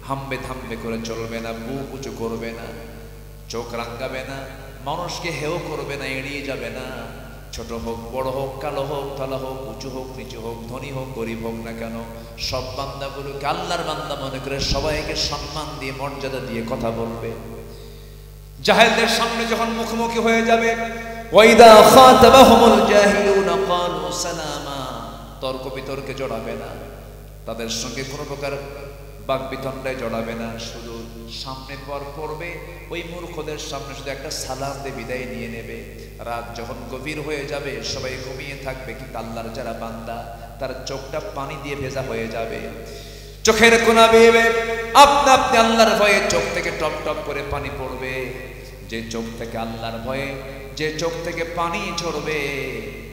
Speaker 1: হাম্বে থাম্বে করে চলবে না, বুক উঁচু করবে না, চোখ রাঙ্গাবে না, মানুষকে হেয় করবে না, এড়িয়ে যাবে না। ছোট হোক বড় হোক, কালো হোক কালো হোক, উঁচু হোক নিচু হোক, ধনী হোক গরিব হোক না কেন, সব বান্দাগুলোকে আল্লাহর বান্দা মনে করে সবাইকে সম্মান দিয়ে মর্যাদা দিয়ে কথা বলবে। জাহেলদের সামনে যখন মুখোমুখি হয়ে যাবে, ওয়াইদা খাতাবাহুমুল জাহিলুনা ক্বালু সালামা, তর্ক বিতর্কে জড়াবে না, তাদের সঙ্গে কোনো প্রকার বাকবিতণ্ডায় জড়াবে না, শুধু সামনে পর পড়বে, ওই মূর্খদের সামনে শুধু একটা সালাম দিয়ে বিদায় নিয়ে নেবে। রাত যখন গভীর হয়ে যাবে সবাই ঘুমিয়ে থাকবে, কিন্তু আল্লাহর যারা বান্দা তার চোখটা পানি দিয়ে ভেজা হয়ে যাবে, চোখের কোনা বেয়ে আপনা আপনি আল্লাহর ভয়ে চোখ থেকে টপ টপ করে পানি পড়বে। যে চোখ থেকে আল্লাহর ভয়ে, যে চোখ থেকে পানি ঝরবে,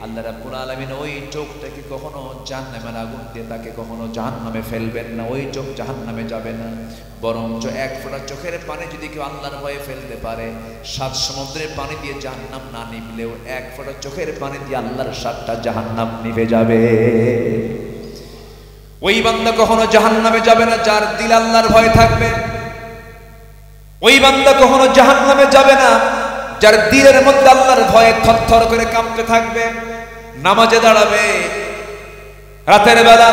Speaker 1: আল্লাহ রাব্বুল আলামিন ওই চোখটাকে কখনো জাহান্নামের আগুন দিয়ে তাকে কখনো জাহান্নামে ফেলবেন না। ওই চোখ জাহান্নামে যাবে না, বরঞ্চ এক ফোঁটা চোখের পানি যদি কেউ আল্লাহর ভয়ে ফেলতে পারে, 7 সমুদ্রের পানি দিয়ে জাহান্নাম না নিভলেও এক ফোঁটা চোখের পানি দিয়ে আল্লাহর 7টা জাহান্নাম নিভে যাবে। ওই বান্দা কখনো জাহান্নামে যাবে না যার দিল আল্লাহর ভয় থাকবে। ওই বান্দা কখনো জাহান্নামে যাবে না যার দিলের মধ্যে আল্লাহর ভয়ে থরথর করে কাঁপতে থাকবে। নামাজে দাঁড়াবে, রাতের বেলা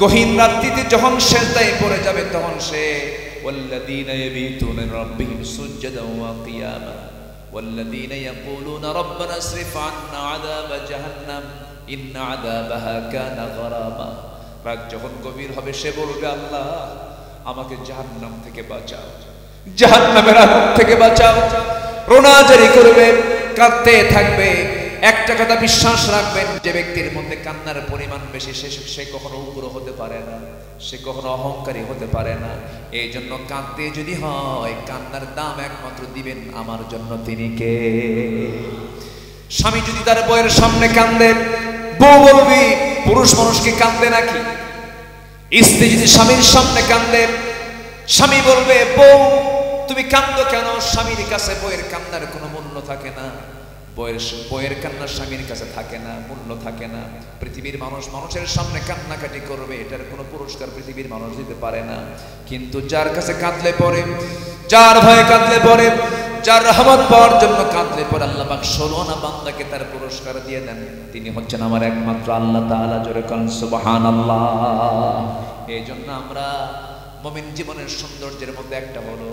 Speaker 1: গহীন রাত্রিতে যখন সেজদায় পড়ে যাবে তখন সে ওয়াল্লাযীনা ইয়াবিতুনা লিরাব্বিহিম সুজদান ওয়া কিয়ামা ওয়াল্লাযীনা ইয়াকুলুনা রাব্বানা ইসরিফ আন্না আযাবা জাহান্নাম ইন্না আযাবাহা কানা গরামা। রাত যখন গভীর হবে সে বলবে, আল্লাহ আমাকে জাহান্নাম থেকে বাঁচাও, জাহান্নামের আগুন থেকে বাঁচাও। রোনাজারি করবে, কাঁদতে থাকবে। একটা কথা বিশ্বাস রাখবেন, যে ব্যক্তির মধ্যে কান্নার পরিমাণ বেশি সে কখনো উগ্র হতে পারে না, সে কখনো অহংকারী হতে পারে না। এই জন্য কাঁদতে যদি হয়, কান্নার দাম একমাত্র দিবেন আমার জন্য তিনি কে। স্বামী যদি তার বউয়ের সামনে কান্দে, বউ বলবি পুরুষ মানুষকে কান্দে নাকি? স্ত্রী যদি স্বামীর সামনে কান্দে, স্বামী বলবে বউ তুমি কান্দো কেন? স্বামীর কাছে বউয়ের কান্নার কোনো মূল্য থাকে না, বউয়ের কান্না স্বামীর কাছে থাকে না, মূল্য থাকে না। পৃথিবীর মানুষ মানুষের সামনে কান্নাকাটি করবে, এটার কোনো পুরস্কার পৃথিবীর মানুষ দিতে পারে না। কিন্তু যার কাছে কাঁদলে পরে, যার ভয়ে কাঁদলে পরে, যার রহমত পাওয়ার জন্য কাঁদলে পরে আল্লাহ পাক 16 না বান্দাকে তার পুরস্কার দিয়ে দেন। তিনি হচ্ছেন আমার একমাত্র আল্লাহ তাআলা। জোরে কান সুবহানাল্লাহ। এই জন্য আমরা মুমিন জীবনের সৌন্দর্যের মধ্যে একটা হলো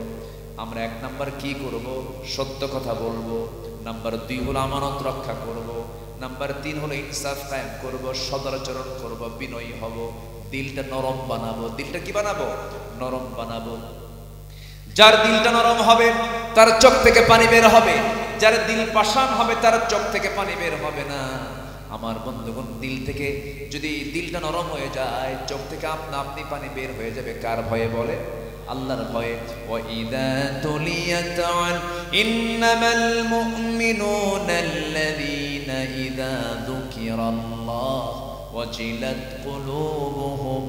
Speaker 1: আমরা 1 নাম্বার কি করব? সত্য কথা বলবো। নাম্বার 2 হলো আমানত রক্ষা করব। নাম্বার 3 হলো ইনসাফ কায়েম করব, সদাচরণ করব, বিনয়ী হব, দিলটা নরম বানাবো। দিলটা কি বানাবো? নরম বানাবো। যার দিলটা নরম হবে তার চোখ থেকে পানি বের হবে, যার দিল পাষাণ হবে তার চোখ থেকে পানি বের হবে না। আমার বন্ধুগণ, দিল থেকে যদি দিলটা নরম হয়ে যায়, চোখ থেকে আপনা আপনি পানি বের হয়ে যাবে। কার ভয়ে? বলে আল্লাহর ভয়ে। ওয়াইদা তুলিয়াত ইন্নামাল মুমিনুনা আল্লাযীনা ইযা যুকিরাল্লাহ ওয়াজিলাত কুলুবুহুম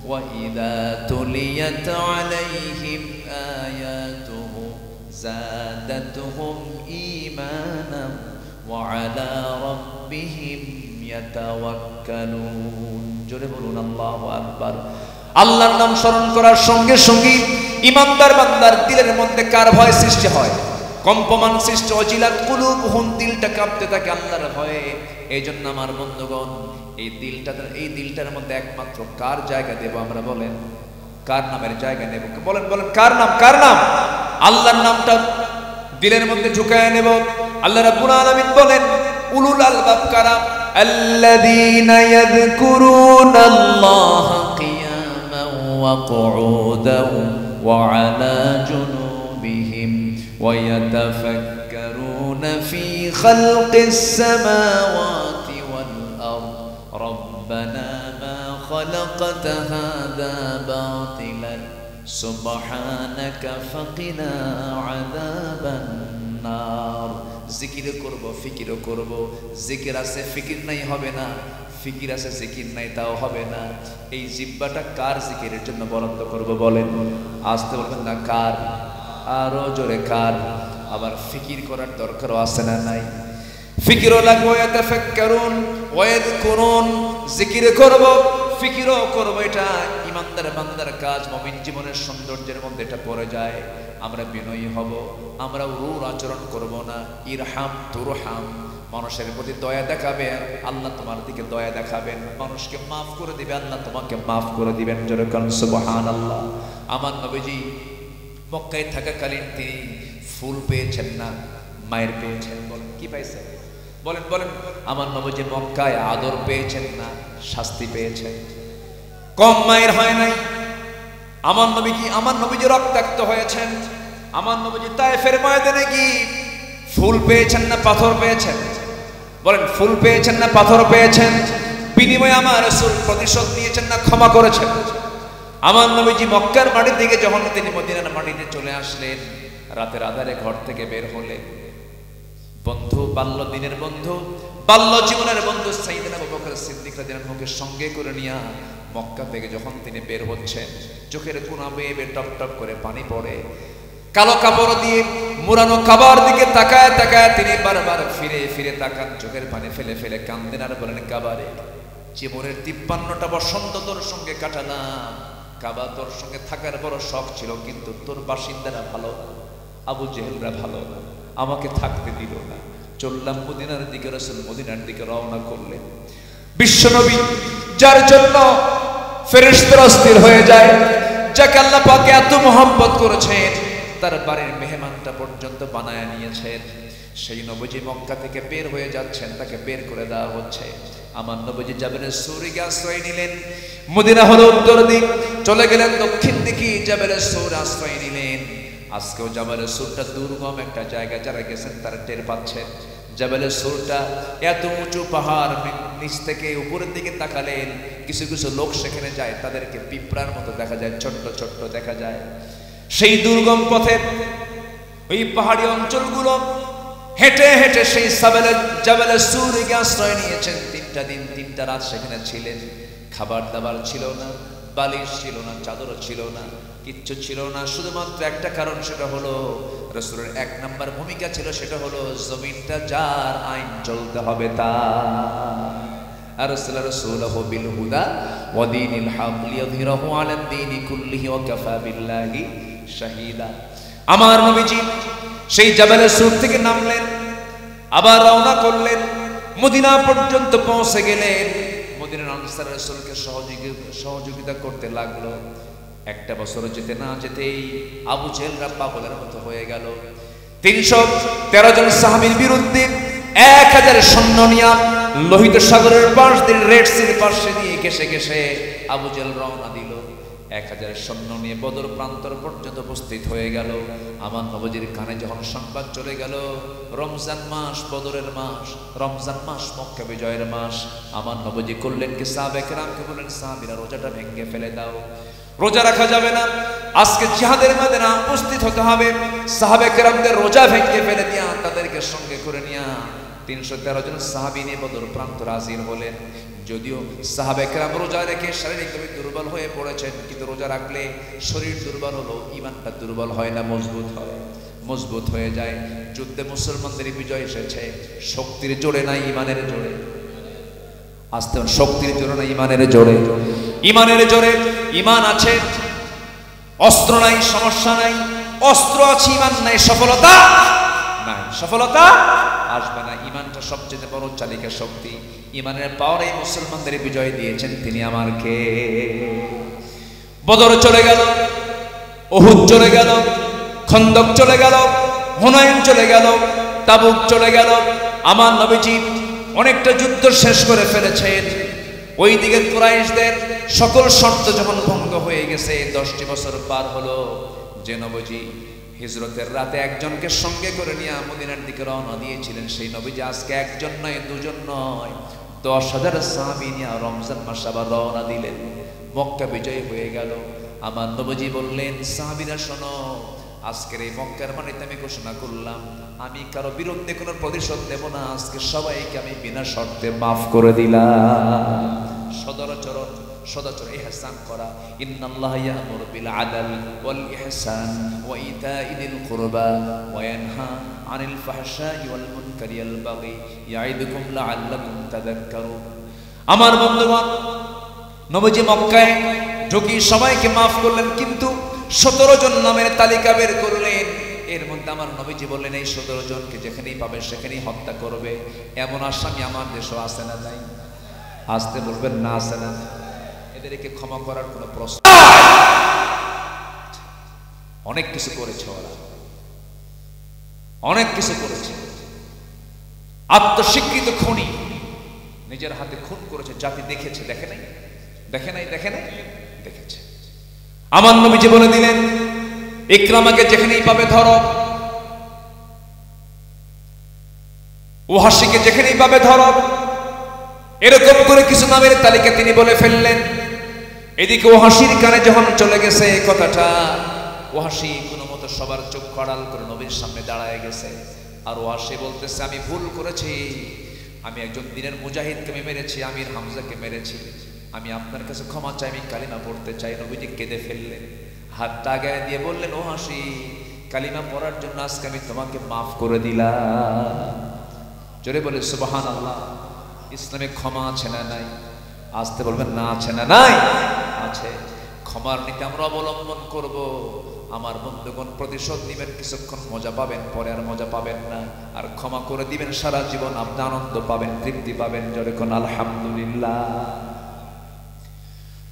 Speaker 1: ওয়াইদা তুলিয়াত আলাইহিম আয়াতুহু যাদাতুহুম ঈমানান ওয়া আলা রাব্বিহিম ইয়াতাওয়াক্কালুন। জোরে বলুন আল্লাহু আকবার। আল্লাহর নাম স্মরণ করার সঙ্গে সঙ্গে ইমানদার বান্দার দিলের মধ্যে কার ভয় সৃষ্টি হয়? কম্পমান সৃষ্টি। ওয়াজিলাত কুলুবুহুম, দিলটা কাঁপতে থাকে আল্লাহর ভয়ে। এই জন্য আমার বন্ধুগণ, এই দিলটার মধ্যে একমাত্র কার জায়গা দেব আমরা? বলেন কার নামের জায়গা নেব? বলেন বলেন কার নাম? কার নাম? আল্লাহর নামটা দিলের মধ্যে ঢুকায় নেব। আল্লাহ রাব্বুল আলামিন বলেন উলুল আলবাব কারা? আল্লাযীনা ইয়াযকুরুনাল্লাহা কিয়ামান ওয়া কুউদান ওয়া আলা জুনুবিহিম ওয়া ইয়াতাফাক্কারুনা ফী খালকিস সামাওয়াতি ওয়াল আরদ রাব্বানা মা খালাকতা হাযা বাতিলান সুবহানাকা ফাকিনা আযাবান নার। জিকির করব, ফিকির করব। জিকির আছে ফিকির নাই হবে না, ফিকির আছে জিকির নাই তাও হবে না। এই জিহ্বাটা কার জিকিরের জন্য বরাদ্দ করব? বলেন। আসতে বলবেন না কার? আরো জোরে কার? আবার ফিকির করার দরকারও আছে না নাই? ফিকিরও লাগবে। ইয়াতাফাক্কারুন ওয়া ইয়াযকুরুন, জিকির করব, ফিকিরও করব। এটা ইমানদার বান্দার কাজ। মুমিন জীবনের সৌন্দর্যের মধ্যে এটা পড়ে যায়। আমরা বিনয়ী হব, আমরা রূঢ় আচরণ করব না। ইরহাম তুরহাম, মানুষের প্রতি দয়া দেখাবে, আল্লাহ তোমার দিকে দয়া দেখাবেন। মানুষকে মাফ করে দিবে, আল্লাহ তোমাকে মাফ করে দিবেন। জোরে কান সুবহানাল্লাহ। আমার নবীজি মক্কায় থাকাকালীন তিনি ফুল পেয়েছেন না, মায়ের পেয়েছেন। বলেন কি পাইছেন? বলেন বলেন। আমার নবীজি মক্কায় আদর পেয়েছেন না, শাস্তি পেয়েছেন। কম মায়ের হয় নাই। আমার নবীজি রক্তাক্ত হয়েছেন। আমার নবীজি তায়েফের ময়দানে কি ফুল পেয়েছেন না পাথর পেয়েছেন? বলেন ফুল পেয়েছেন না পাথর পেয়েছেন? বিনিময়ে আমার রাসূল প্রতিশোধ নিয়েছেন না ক্ষমা করেছেন? আমার নবীজি মক্কার মাটির দিকে যখন তিনি মদিনার মাটিতে চলে আসলেন, রাতের আধারে ঘর থেকে বের হলেন, বন্ধু, বাল্য দিনের বন্ধু, বাল্য জীবনের বন্ধু সাইয়েদনা আবু বকর সিদ্দিক রাদিয়াল্লাহু আনহুকে সঙ্গে করে নিয়ে মক্কা থেকে যখন তিনি বের হচ্ছেন, চোখের কোনা বেয়ে টপ টপ করে পানি পড়ে। কালো কাপড় দিয়ে মুড়ানো কাবার দিকে তাকায় তাকায় তিনি বারবার ফিরে ফিরে তাকান, চোখের পানি ফেলে ফেলে কান্দেন আর বলেন কাবারে জীবনের 53টা বসন্ত তোর সঙ্গে কাটালাম, কাবা তোর সঙ্গে থাকার বড় শখ ছিল, কিন্তু তোর বাসিন্দারা ভালো না, আবু জেহেলরা ভালো না, আমাকে থাকতে দিল না। চললাম মদিনার দিকে, রাসূল মদিনার দিকে রওনা করলেন। বিশ্বনবী যার জন্য ফেরেশতারা অস্থির হয়ে যায়, যাকে আল্লাহ পাক এত মহব্বত করেছেন, তার বাড়ির মেহমানটা পর্যন্ত বানায় নিয়েছেন, সেই নবীজি মক্কা থেকে বের হয়ে যাচ্ছেন, তাকে বের করে দেওয়া হচ্ছে। আমার নবীজি জাবেলের সূরিকে আশ্রয় নিলেন। মদিনা হলো উত্তর দিক, চলে গেলেন দক্ষিণ দিকে, জাবেলের সূর আশ্রয় নিলেন। আজকেও জাবেলের সূরটা দুর্গম একটা জায়গা, যারা গেছেন তারা টের পাচ্ছেন। জাবেলের সূরটা এত উঁচু পাহাড়, নিচ থেকে উপরের দিকে তাকালেন কিছু কিছু লোক সেখানে যায়, তাদেরকে পিঁপড়ার মতো দেখা যায়, ছোট্ট ছোট্ট দেখা যায়। সেই দুর্গম পথে ওই পাহাড়ি অঞ্চলগুলো হেঁটে হেঁটে সেই জাবেলের সূরকে আশ্রয় নিয়েছেন। 3টা দিন 3টা রাত সেখানে ছিলেন। খাবার দাবার ছিল না, বালিশ ছিল না, চাদর ছিল না, কিচ্ছু ছিল না। শুধুমাত্র একটা কারণ, সেটা হলো রাসূলের 1 নাম্বার ভূমিকা ছিল, সেটা হলো জমিনটা যার, আইন চলতে হবে তার। আরসালা রাসূলাহু বিল হুদা ওয়া দীনিল হক লিইয়ুযহিরাহু আলাদ দীনি কুল্লিহি ওয়া কাফা বিল্লাহি শাহীদা। আমার নবীজি সেই জাবেলের সূর থেকে নামলেন, আবার রওনা করলেন, মদিনা পর্যন্ত পৌঁছে গেলেন। মদিনার আনসার রাসূলকে সহযোগিতা করতে লাগলো। 1টা বছর যেতে না যেতেই আবু জেহেলরা পাগলের মতো হয়ে গেল। 313 জন সাহাবীর বিরুদ্ধে 1000 সৈন্য নিয়ে লোহিত সাগরের পাশ দিয়ে, রেড সির পাশে দিয়ে ঘেঁষে ঘেঁষে আবু জেহেল রওনা দিল। 1000 সৈন্য নিয়ে বদর প্রান্তর পর্যন্ত উপস্থিত হয়ে গেল। আমার নবীজির কানে যখন সংবাদ চলে গেল, রমজান মাস, বদরের মাস, রমজান মাস মক্কা বিজয়ের মাস, আমার নবীজি করলেন কি, সাহাবায়ে কেরামকে বললেন, সাহাবীরা রোজাটা ভেঙে ফেলে দাও, রোজা রাখা যাবে না, আজকে জিহাদের ময়দানে উপস্থিত হতে হবে। সাহাবায়ে কেরামদের রোজা ভেঙে ফেলে দিয়া, তাদেরকে সঙ্গে করে নিয়া 313 জন সাহাবী নিয়ে বদর প্রান্তরে হাজির হলেন। যদিও সাহাবায়ে কেরাম রোজা রেখে শারীরিকভাবে দুর্বল হয়ে পড়েছেন, কিন্তু রোজা রাখলে শরীর দুর্বল হলো ইমানটা দুর্বল হয় না, মজবুত হয়, মজবুত হয়ে যায়। যুদ্ধে মুসলমানদের বিজয় এসেছে শক্তির জোরে না ইমানের জোরে। আস্তে শক্তির জোরে না ইমানের জোরে। ইমানের জোরে। ইমান আছে, অস্ত্র নাই, সমস্যা নাই। অস্ত্র আছে, ইমান নাই, সফলতা নাই, সফলতা আসবে না। ইমানটা সবচেয়ে বড় চালিকা শক্তি। ইমানের পাওয়ারে মুসলমানদের বিজয় দিয়েছেন তিনি আমার কে। বদর চলে গেল, উহুদ চলে গেল, খন্দক চলে গেল, হুনাইন চলে গেল, তাবুক চলে গেল। আমার নবীজি অনেকটা যুদ্ধ শেষ করে ফেলেছেন। ওইদিকে কুরাইশদের সকল শর্ত যখন ভঙ্গ হয়ে গেছে, 10টি বছর পার হলো, যে নবীজি হিজরতের রাতে একজনকে সঙ্গে করে নিয়ে মদিনার দিকে রওনা দিয়েছিলেন, সেই নবীজি আজকে একজন নয়, দুজন নয়, 10,000 সাহাবী নিয়ে রমজান মাসে আবার রওনা দিলেন। মক্কা বিজয় হয়ে গেল। আমার নবীজি বললেন, সাহাবীরা শোনো, আজকের এই মক্কার মাটিতে আমি ঘোষণা করলাম, আমি কারো বিরুদ্ধে কোনো প্রতিশোধ দেব না। আজকে সবাইকে আমি বিনা শর্তে মাফ করে দিলাম। সদাচরণ ইহসান করা। ইন্নাল্লাহা ইয়া'মুরু বিল আদল ওয়াল ইহসান ওয়া ইতা'i যিল কুরবা ওয়া ইয়ানহা আনিল ফাহশাই ওয়াল মুনকারি ওয়াল বাগি ইয়া'iদুকুম লা'আল্লাকুম তাযাক্কারুন। আমার বন্ধুগণ, নবীজি মক্কায় ঢুকি সবাইকে মাফ করলেন, কিন্তু 17 জন নামের তালিকা বের করলেন। এর মধ্যে আমার নবীজি বললেন, এই 17 জনকে যেখানেই পাবে সেখানেই হত্যা করবে। এমন আসামি আমার দেশে আছে না নাই? আসতে বলবেন না, আছে না? এদেরকে ক্ষমা করার কোনো প্রশ্ন? অনেক কিছু করেছে ওরা, অনেক কিছু করেছে। আত্মস্বীকৃত খুনি, নিজের হাতে খুন করেছে, জাতি দেখেছে, দেখে নাই? দেখে নাই? দেখে নাই? দেখেছে। আমার নবীজি বলে দিলেন, ইকরামাকে যেখানেই পাবে ধরো, ওয়াহশীকে যেখানেই পাবে ধরো। এরকম করে কিছু নামের তালিকা তিনি বলে ফেললেন। এদিকে ওয়াহশীর কানে যখন চলে গেছে কথাটা, ওয়াহশী কোনো মতো সবার চোখ আড়াল করে নবীর সামনে দাঁড়ায় গেছে। আর ওয়াহশী বলতেছে, আমি ভুল করেছি, আমি একজন দিনের মুজাহিদকে আমি মেরেছি, আমির হামজাকে মেরেছি, আমি আপনার কাছে ক্ষমা চাই, আমি কালিমা পড়তে চাই। নবীজি কেঁদে ফেললেন, হাতটা আগায় দিয়ে বললেন, ওয়াহশী, কালিমা পড়ার জন্য আজকে আমি তোমাকে মাফ করে দিলাম। জোরে বলে সুবহানাল্লাহ। ইসলামে ক্ষমা আছে না নাই? আসতে বলবেন না আছে না নাই আছে। ক্ষমার নীতি আমরা অবলম্বন করব। আমার বন্ধুগণ, প্রতিশোধ নিবেন, কিছুক্ষণ মজা পাবেন, পরে আর মজা পাবেন না। আর ক্ষমা করে দিবেন, সারা জীবন আপনি আনন্দ পাবেন, তৃপ্তি পাবেন। যখন আলহামদুলিল্লাহ।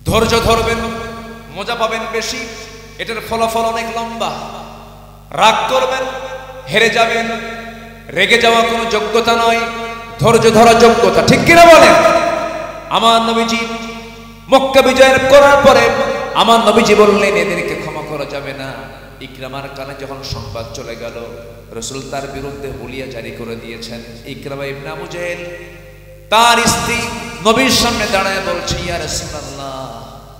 Speaker 1: ধৈর্য ধরবেন, মজা পাবেন বেশি, এটার ফলাফল অনেক লম্বা। রাগ করবেন, হেরে যাবেন। রেগে যাওয়া কোনো যোগ্যতা নয়, ধৈর্য ধরা যোগ্যতা। ঠিক কিনা বলেন? আমার নবীজি মক্কা বিজয় করার পরে আমার নবীজি বললেন এদেরকে ক্ষমা করা যাবে না। ইকরামার কানে যখন সংবাদ চলে গেল, রাসূল তার বিরুদ্ধে হুলিয়া জারি করে দিয়েছেন। ইকরামা ইবনে আবু জাহেল তার স্ত্রী নবীর সামনে দাঁড়ায় বলছে, ইয়া রাসূলুল্লাহ,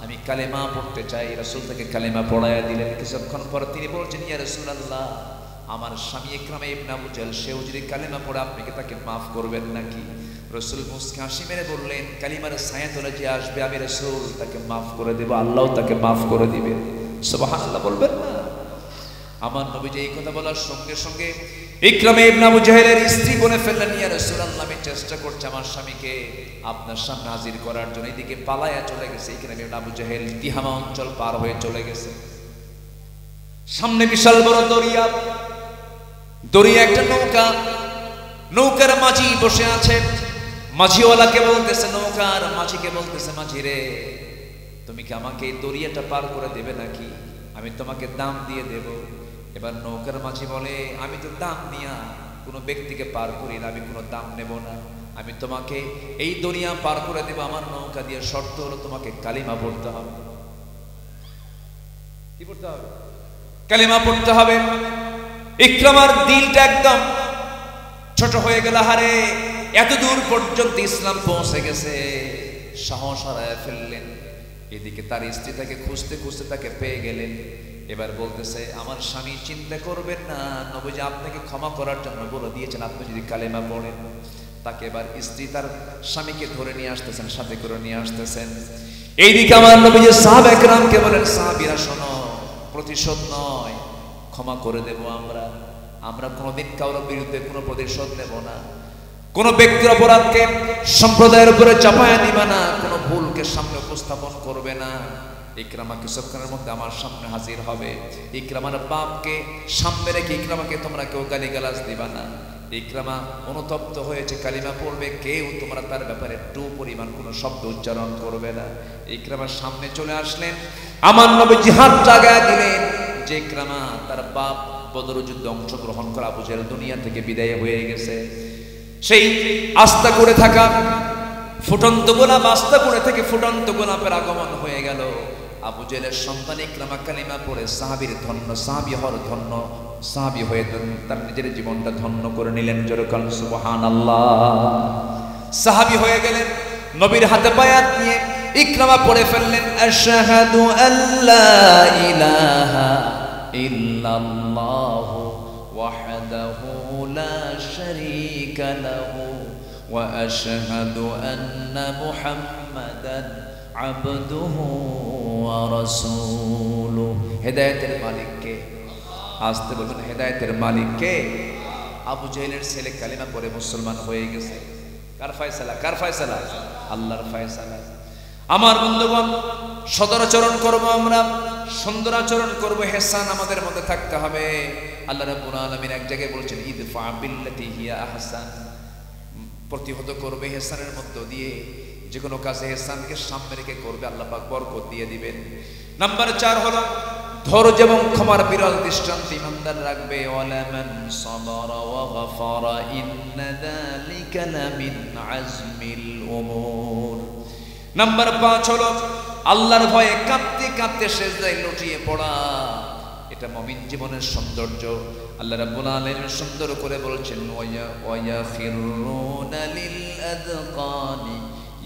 Speaker 1: আমি কালেমা পড়তে চাই। রাসূল তাকে কালেমা পড়ায়া দিলেন। কিছুক্ষণ পর তিনি বলছেন, ইয়া রাসূলুল্লাহ, আমার স্বামী ইকরামা ইবনে আবু জাহেল, সেও যদি কালেমা পড়ে আপনি কি তাকে মাফ করবেন নাকি? রাসূল মুস্কি হাসি মেরে বললেন, কালিমার ছায়া তলে যে আসবে আমি রাসূল তাকে মাফ করে দেব, আল্লাহ তাকে মাফ করে দিবেন। সুবহানাল্লাহ বলবেন না? আমার নবীজি এই কথা বলার সঙ্গে সঙ্গে ইকরামা ইবনে আবু জাহেলের স্ত্রী বলে ফেললেন, ইয়া রাসূলুল্লাহ, আমি চেষ্টা করছি আমার স্বামীকে আপনার সামনে হাজির করার জন্য। এদিকে পালায়া চলে গেছে ইকরামা ইবনে আবু জাহেল, তিহামা অঞ্চল পার হয়ে চলে গেছে। সামনে বিশাল বড় দরিয়া, দরিয়া একটা নৌকা, নৌকার মাঝি বসে আছে। মাঝিওয়ালাকে বলতেছে, নৌকার মাঝিকে বলতেছে, মাঝি রে, তুমি কি আমাকে এই দরিয়াটা পার করে দেবে নাকি? আমি তোমাকে দাম দিয়ে দেব। এবার নৌকার মাঝি বলে, আমি তো দাম নিয়া কোনো ব্যক্তিকে পার করি না, আমি কোনো দাম নেব না। আমি তোমাকে এই দরিয়া পার করে দেব আমার নৌকা দিয়ে, শর্ত হলো তোমাকে কালিমা পড়তে হবে। কি পড়তে হবে? কালিমা পড়তে হবে। ইকরামার দিলটা একদম ছোট হয়ে গেল। হারে, এত দূর পর্যন্ত ইসলাম পৌঁছে গেছে, সাহস হারায় ফেললেন। এদিকে তার স্ত্রী তাকে খুঁজতে খুঁজতে তাকে পেয়ে গেলেন। এবার বলতেছে, আমার স্বামী, চিন্তা করবেন না, নবীজি আপনাকে ক্ষমা করার জন্য বলে দিয়েছেন আপনি যদি কালেমা পড়েন। তাকে এবার স্ত্রী তার স্বামীকে ধরে নিয়ে আসতেছেন, সাথে করে নিয়ে আসতেছেন। এইদিকে আমার নবীজি সাহাবা একরামকে বলেন, সাহাবীরা শোনো, প্রতিশোধ নয়, ক্ষমা করে দেব আমরা। আমরা কোনোদিন কারোর বিরুদ্ধে কোনো প্রতিশোধ নেব না। কোন ব্যক্তির অপরাধকে সম্প্রদায়ের উপরে চাপায়া দিবে না, কোন ভুলকে সামনে উপস্থাপন করবে না। ইকরামা কিছুক্ষণের মধ্যে আমার সামনে হাজির হবে। ইকরামার বাপকে সামনে রেখে ইকরামাকে তোমরা কেউ গালিগালাজ দিবা না। ইকরামা অনুতপ্ত হয়েছে, কালিমা পড়বে, কেউ তোমরা তার ব্যাপারে টু পরিমাণ কোনো শব্দ উচ্চারণ করবে না। ইকরামার সামনে চলে আসলেন, আমার নবীজি হাত জাগায় দিলেন যে ইকরামা তার বাপ বদর যুদ্ধে অংশগ্রহণ করা আবু জাহেল দুনিয়া থেকে বিদায় হয়ে গেছে। সেই আস্থা করে থাকা ফুটন্ত গোলাপ, আস্থা করে থেকে ফুটন্ত গোলাপের আগমন হয়ে গেল। আবু জাহেলের সন্তান ইকরামা কালিমা পড়ে সাহাবীর ধন্য, সাহাবী হওয়ার ধন্য, সাহাবী হয়ে তার নিজের জীবনটা ধন্য করে নিলেন। জোরকান সুবহানাল্লাহ। সাহাবী হয়ে গেলেন, নবীর হাতে বায়াত নিয়ে ইকরামা পড়ে ফেললেন, আশহাদু আল্লা ইলাহা ইল্লাল্লাহু ওয়াহদাহু লা শারীকা লাহু ওয়া আশহাদু আন্না মুহাম্মাদান আবদুহু ওয়া রাসূলুহু। হেদায়েতের মালিক কে? আসতে বলবেন, হেদায়েতের মালিক কে? আবু জাহেলের ছেলে কালিমা পড়ে মুসলমান হয়ে গেছে। কার ফয়সালা? কার ফয়সালা? আল্লাহর ফয়সালা। আমার বন্ধুগণ, সদরাচরণ করব আমরা, সুন্দর আচরণ করব, হেসান আমাদের মধ্যে থাকতে হবে। আল্লাহ রাব্বুল আলামিন এক জায়গায় বলছেন, ইদফা বিল্লাতি হিয়া আহসান, প্রতিহত করবে হেসানের মধ্য দিয়ে। যে কোনো কাজে হেসানকে সামনে রেখে করবে, আল্লাহ পাক বরকত দিয়ে দিবেন। নাম্বার 4 হলো ধৈর্য এবং ক্ষমার বিরল দৃষ্টান্ত ইমানদার রাখবে। ওয়ালামান সাবারা ওয়া গাফারা ইন্না যালিকা লামিন আজমিল উমুর। নাম্বার 5 হলো আল্লাহর ভয়ে কাঁপতে কাঁপতে সিজদায় লুটিয়ে পড়া। এটা মুমিন জীবনের সৌন্দর্য। আল্লাহ রাব্বুল আলামিন সুন্দর করে বলছেন, ওয়া ইয়াখিরুনা লিল আযকানি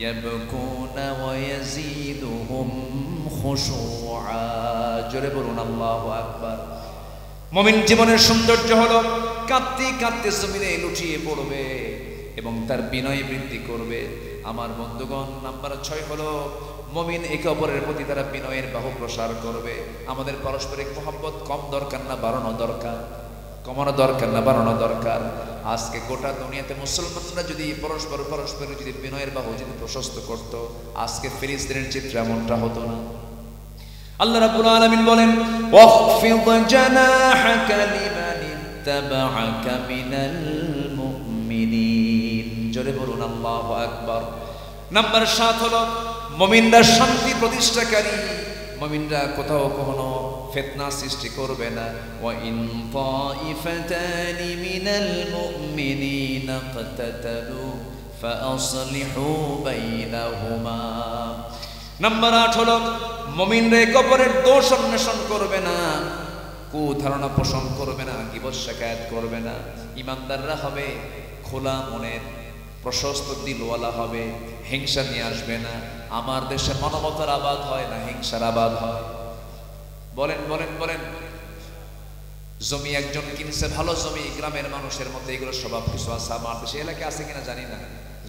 Speaker 1: ইয়াবকুনা ওয়া ইয়াজিদুহুম খুশুআ। জোরে বলুন আল্লাহু আকবার। মুমিন জীবনের সৌন্দর্য হলো কাঁপতে কাঁপতে জমিনে লুটিয়ে পড়বে এবং তার বিনয় বৃদ্ধি করবে। আমার বন্ধুগণ, নাম্বার 6 হলো মুমিন একে অপরের প্রতি তারা বিনয়ের বাহু প্রসার করবে। আমাদের পারস্পরিক মহব্বত কম দরকার না, বাড়ানো দরকার। কমানো দরকার না বাড়ানো দরকার? আজকে গোটা দুনিয়াতে মুসলমানরা যদি পরস্পর যদি বিনয়ের বাহু যদি প্রশস্ত করত, আজকে ফিলিস্তিনের চিত্র এমনটা হতো না। আল্লাহ রাব্বুল আলামিন বলেন, ওয়াখফিদ জানাহাকা লিমান ইত্তাবাআকা মিনাল মুমিনিন। জোরে বলুন আল্লাহু আকবার। নাম্বার 7 হলো মুমিনরা শান্তি প্রতিষ্ঠাকারী, মুমিনরা কোথাও কখনো ফিতনা সৃষ্টি করবে না। ওয়া ইন তাইফাতানি মিনাল মুমিনিনা ফাতাতালু ফাআসলিহু বাইনাহুমা। নাম্বার 8 হলো মুমিনরা একে অপরের দোষ অন্বেষণ করবে না, কুধারণা পোষণ করবে না, গীবত শিকায়াত করবে না। ইমানদাররা হবে খোলা মনের, প্রশস্ত দিলওয়ালা হবে, হিংসা নিয়ে আসবে না। আমার দেশে মানবতার আবাদ হয় না, হিংসার আবাদ হয়। বলেন বলেন বলেন। জমি একজন কিনছে, ভালো জমি, গ্রামের মানুষের মধ্যে এগুলো স্বভাব কিছু আছে। আমার দেশে এলাকায় আছে কিনা জানি না,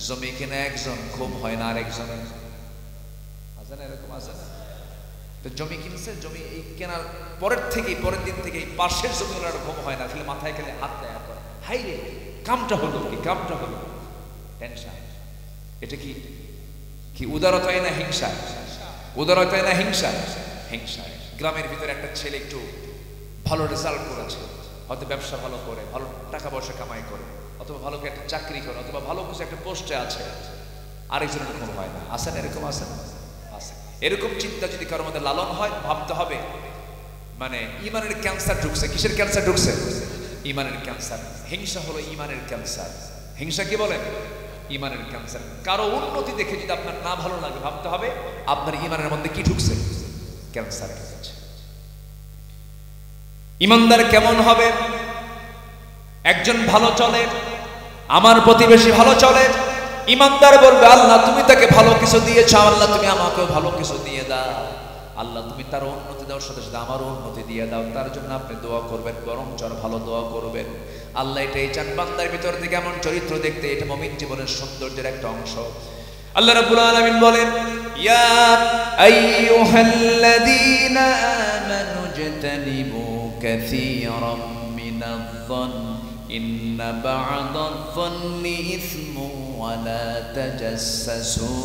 Speaker 1: জমি কিনে একজন, খুব হয় না আরেকজন। আছে না এরকম? আছে না? তো জমি কিনছে, জমি এই কেনার পরের দিন থেকে পাশের জমিগুলোর ঘুম হয় না, ফেলে মাথায় খেলে হাত দেয়া করে, হাই রে কামটা হলো কি, কামটা হলো, টেনশন। এটা কি কি উদারতাই না হিংসা? উদারতাই না হিংসা? হিংসা। গ্রামের ভিতরে একটা ছেলে একটু ভালো রেজাল্ট করেছে, হয়তো ব্যবসা ভালো করে, ভালো টাকা পয়সা কামাই করে, অথবা ভালো একটা চাকরি করে, অথবা ভালো কিছু একটা পোস্টে আছে, আরেকজনের এরকম হয় না। আছে না এরকম? আছে না? আছে। এরকম চিন্তা যদি কারোর মধ্যে লালন হয়, ভাবতে হবে মানে ইমানের ক্যান্সার ঢুকছে। কিসের ক্যান্সার ঢুকছে? ইমানের ক্যান্সার। হিংসা হলো ইমানের ক্যান্সার। হিংসা কি বলেন? ইমানের ক্যান্সার। কারো উন্নতি দেখে যদি আপনার না ভালো লাগে, ভাবতে হবে আপনার ইমানের মধ্যে কি ঢুকছে? ক্যান্সার ঢুকছে। ইমানদার কেমন হবে? একজন ভালো চলে, আমার প্রতিবেশী ভালো চলে, ইমানদার বলবে আল্লাহ তুমি তাকে ভালো কিছু দিয়েছ, আল্লাহ তুমি আমাকে ভালো কিছু দিয়ে দাও, আল্লাহ তুমি তার উন্নতি দেওয়ার সাথে সাথে আমারও উন্নতি দিয়ে দাও। তার জন্য আপনি দোয়া করবেন, বরং ভালো দোয়া করবেন। আল্লাহ এটাই চান বান্দার ভিতর থেকে এমন চরিত্র দেখতে। এটা মুমিন জীবনের সৌন্দর্যের একটা অংশ। আল্লাহ রাব্বুল আলামিন বলেন, ইয়া আইয়ুহাল্লাযীনা আমানু ইজতানিবু কাসীরাম মিনায-যন্ন ইন্না বা'দায-যন্নি ইসমুন ওয়া লা তাজাসসু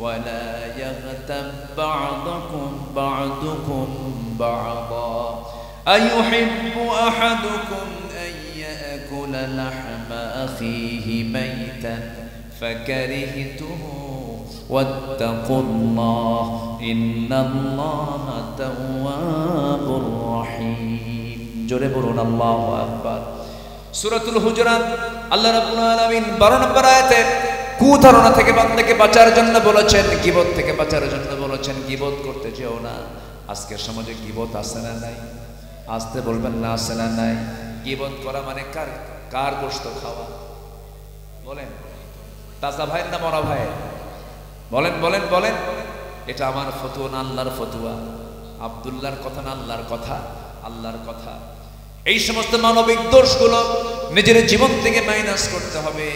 Speaker 1: ওয়া লা ইয়াগতাব বা'দুকুম বা'দা আইয়ুহিব্বু আহাদুকুম আন ইয়াকুলা লাহমা আখিহি মাইতান ফাকারিহতুহু ওয়াত্তাকুল্লাহ ইন্নাল্লাহা তাওয়াবুর রহিম। জোরে বলুন আল্লাহু আকবার। সূরাতুল হুজুরাত আল্লাহ রাব্বুল আলামিন 12 নম্বর আয়াতে কুধারণা থেকে বান্দাকে বাঁচার জন্য বলেছেন, গীবত থেকে বাঁচার জন্য বলেছেন, গীবত করতে যেও না। আজকের সমাজে গীবত আছে না নাই? আসতে বলবেন না, আছে না নাই? গীবত করা মানে কার গোশত খাওয়া? বলেন, তাজা ভাই না মরা ভাই? বলেন বলেন বলেন। এটা আমার ফতোয়া না আল্লাহর ফতোয়া? আব্দুল্লাহর কথা না আল্লাহর কথা? আল্লাহর কথা। এই সমস্ত মানবিক দোষগুলো নিজের জীবন থেকে মাইনাস করতে হবে।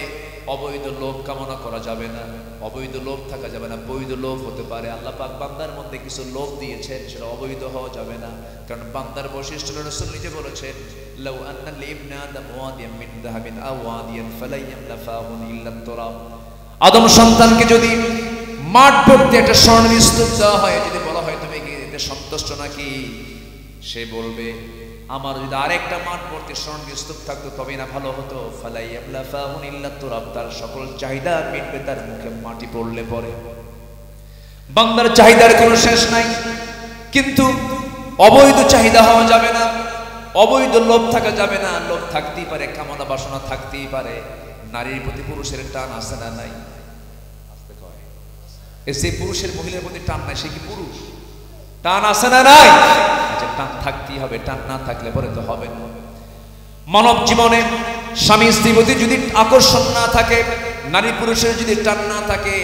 Speaker 1: অবৈধ লোভ কামনা করা যাবে না, অবৈধ লোভ থাকা যাবে না। বৈধ লোভ হতে পারে, আল্লাহ পাক বান্দার মধ্যে কিছু লোভ দিয়েছেন, সেটা অবৈধ হওয়া যাবে না। কারণ বান্দার বৈশিষ্ট্য রাসূল নিজে বলেছেন, লাউ আন্না লিবনি আদম ওয়াদিয়াম মিন যাহাবিন আও ওয়াদিয়ান ফালাইয়ামলাফাহু ইল্লা তুরাব। আদম সন্তানকে যদি মাঠ ভর্তি একটা স্বর্ণের স্তূপ দেওয়া হয়, যদি বলা হয় তুমি কি এতে সন্তুষ্ট নাকি, সে বলবে আমার যদি আরেকটা মাঠ ভর্তি স্বর্ণের স্তূপ থাকতো তবে না ভালো হতো। ফালাইয়ামলাফাহু ইল্লা তুরাব। তার সকল চাহিদা মিটবে তার মুখে মাটি পড়লে পরে। বান্দার চাহিদার কোনো শেষ নাই, কিন্তু অবৈধ চাহিদা হওয়া যাবে না, অবৈধ লোভ থাকা যাবে না। লোভ থাকতেই পারে, কামনা বাসনা থাকতেই পারে। নারীর প্রতি পুরুষের টান আছে না নাই? যে পুরুষের মহিলার প্রতি টান নাই, সে কি পুরুষ? টান আছে না নাই? টান থাকতেই হবে, টান না থাকলে পরে তো হবে না। মানব জীবনে স্বামী স্ত্রীর প্রতি যদি আকর্ষণ না থাকে, নারী পুরুষের যদি টান না থাকে,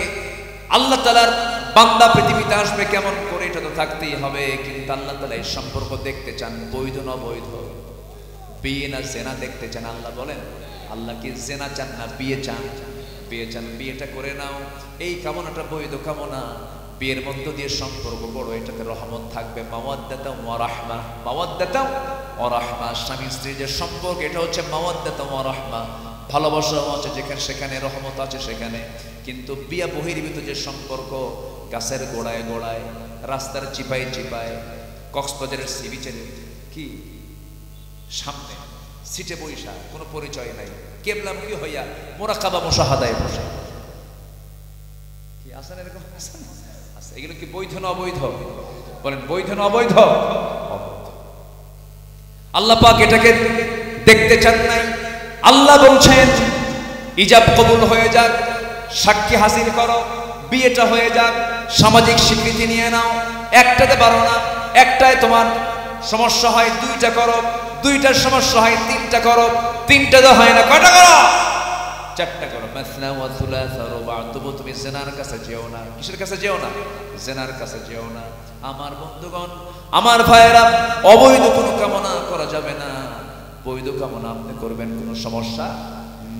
Speaker 1: আল্লাহ তাআলার বান্দা পৃথিবীতে আসবে কেমন করে? এটা তো থাকতেই হবে। কিন্তু আল্লাহ তাআলা এই সম্পর্ক দেখতে চান, বৈধ না অবৈধ, বিয়ে না জেনা দেখতে চান। আল্লাহ বলেন, আল্লাহ কি জেনা চান না বিয়ে চান? বিয়ে চান, বিয়েটা করে নাও। এই কামনাটা বৈধ কামনা। বিয়ের মধ্য দিয়ে সম্পর্ক বড়, এটাতে রহমত থাকবে। মাওয়াদ্দাতাম ওয়া রাহমা, মাওয়াদ্দাতাম ওয়া রাহমা, স্বামী স্ত্রীর যে সম্পর্ক এটা হচ্ছে মাওয়াদ্দাতাম ওয়া রাহমা, ভালোবাসা আছে যেখানে, সেখানে রহমত আছে সেখানে। কিন্তু বিয়া বহির্ভূত যে সম্পর্ক, গাছের গোড়ায় গোড়ায়, রাস্তার চিপায় চিপায়, কক্সবাজারের সি বিচের কি সামনে সিটে বৈশা, কোনো পরিচয় নাই, কেবলামুখী হইয়া মুরাকাবা মুশাহাদায় বসে, কি আসেন এরকম আসেন? আচ্ছা, এগুলো কি বৈধ না অবৈধ? বলেন বৈধ না অবৈধ? আল্লাহ পাক এটাকে দেখতে চান নাই। আল্লাহ বলছেন ইজাব কবুল হয়ে যাক, সাক্ষী হাসিল করো, বিয়েটা হয়ে যাক, সামাজিক স্বীকৃতি নিয়ে নাও। একটাতে পারো না, একটায় তোমার সমস্যা হয়, দুইটা করো, দুইটার সমস্যা হয় তিনটা করো, তিনটা তো হয় না, কয়টা করো? চারটা করো। মাসনা ওয়া সুলাসা রুবা। তবু তুমি জেনার কাছে যেও না। কিসের কাছে যেও না? জেনার কাছে যেও না। আমার বন্ধুগণ, আমার ভাইয়েরা, অবৈধ কোনো কামনা করা যাবে না। বৈধ কামনা আপনি করবেন, কোনো সমস্যা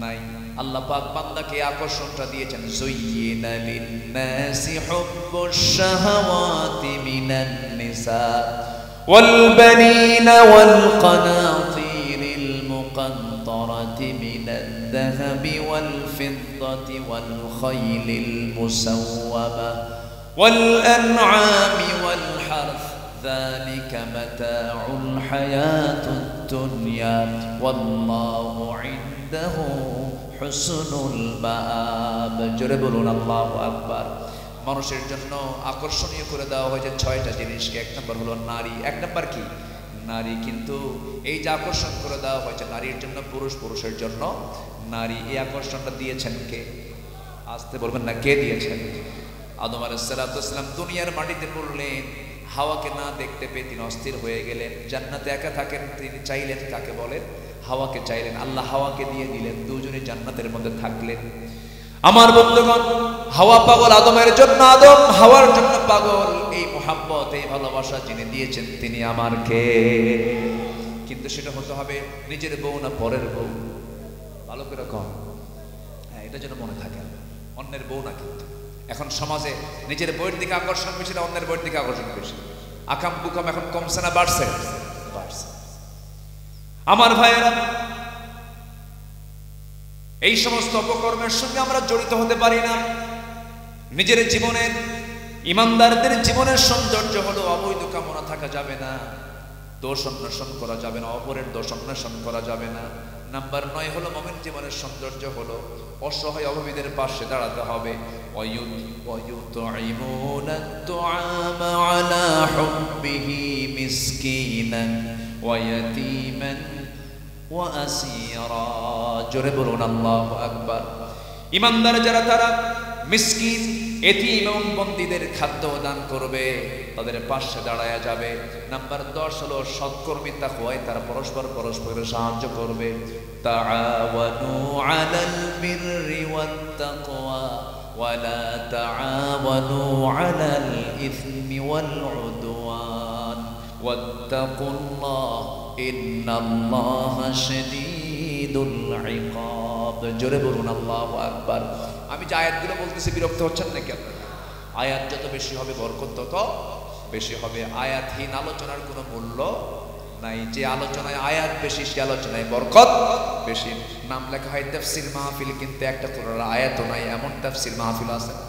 Speaker 1: নাই। আল্লাহ পাক বান্দাকে আকর্ষণটা দিয়েছেন, যুয়িনা লিন-নাসি হুব্বুশ শাহাওয়াতি মিনান নিসা ওয়াল বানিনা ওয়াল কানাতিরিল মুকান্তারাতি মিনাদ যাহাবি ওয়াল ফিদ্দাতি ওয়াল খাইলিল মুসাওওয়ামা ওয়াল আন'আমি ওয়াল হারথ যালিকা মাতাউল হায়াতুদ দুনিয়া ওয়াল্লাহু ইনদাহু হুসনুল মাআব। জোরে বলুন আল্লাহু আকবার। মানুষের জন্য আকর্ষণীয় করে দেওয়া হয়েছে 6টা জিনিসকে। এক নম্বর হলো নারী। এক নম্বর কি? নারী। কিন্তু এই যে আকর্ষণ করে দেওয়া হয়েছে নারীর জন্য, পুরুষ, পুরুষের জন্য নারী, এই আকর্ষণটা দিয়েছেন কে? আসতে বলবেন না, কে দিয়েছেন? আদম আলাইহিস সালাম দুনিয়ার মাটিতে পড়লেন, হাওয়াকে না দেখতে পেয়ে তিনি অস্থির হয়ে গেলেন। জান্নাতে একা থাকেন, তিনি চাইলেন কাকে বলেন? হাওয়াকে চাইলেন। আল্লাহ হাওয়াকে দিয়ে দিলেন, দুজনে জান্নাতের মধ্যে থাকলেন। আমার বন্ধুগণ, হাওয়া পাগল আদমের জন্য, আদম হাওয়ার জন্য পাগল। এই মোহাব্বত, এই ভালোবাসা যিনি দিয়েছেন তিনি আমার কে? কিন্তু সেটা হতে হবে নিজের বউ না পরের বউ? ভালো করে কম, হ্যাঁ, এটা যেন মনে থাকে, অন্যের বউ না। কিন্তু এখন সমাজে নিজের বইয়ের দিকে আকর্ষণ বেশি না অন্যের বইয়ের দিকে আকর্ষণ বেশি? আকাম বুকাম এখন কমছে না বাড়ছে? বাড়ছে। আমার ভাইয়েরা, এই সমস্ত অপকর্মের সঙ্গে আমরা জড়িত হতে পারি না। নিজের জীবনের, ইমানদারদের জীবনের সৌন্দর্য হলো অবৈধ কামনা থাকা যাবে না, দোষ অন্বেষণ করা যাবে না, অপরের দোষ অন্বেষণ করা যাবে না। নাম্বার 9 হলো মুমিন জীবনের সৌন্দর্য হলো অসহায় অভাবীদের পাশে দাঁড়াতে হবে। ওয়ায়ুতঈমুনা আত-তুআমা আলা হুব্বিহি মিসকিনান ওয়া ইয়াতীমান ওয়া আসীরা। জোরে বলুন আল্লাহু আকবার। ঈমানদার যারা, তারা মিসকিন, এতিম এবং বন্দীদের খাদ্য দান করবে, তাদের পাশে দাঁড়ায়া যাবে। নাম্বার 10 হলো সৎকর্মী, তাকওয়ায় তারা পরস্পরের সাহায্য করবে। তাআওয়ানু আলাল বিররি ওয়াত তাকওয়া ওয়া লা তাআওয়ানু আলাল ইসমি ওয়াল উদওয়ান ওয়াত্তাকুল্লাহ ইন্নাল্লাহা শাদীদুল ইকাব। জোরে বলুন আল্লাহু আকবার। আমি যে আয়াতগুলো বলতেছি বিরক্ত হচ্ছেন নাকি আপনারা? আয়াত যত বেশি হবে বরকত তত বেশি হবে। আয়াতহীন আলোচনার কোনো মূল্য নাই। যে আলোচনায় আয়াত বেশি, সে আলোচনায় বরকত বেশি। নাম লেখা হয় তাফসীর মাহফিল, কিন্তু একটা কোরআন আয়াতও নাই, এমন তাফসীর মাহফিল আছে না?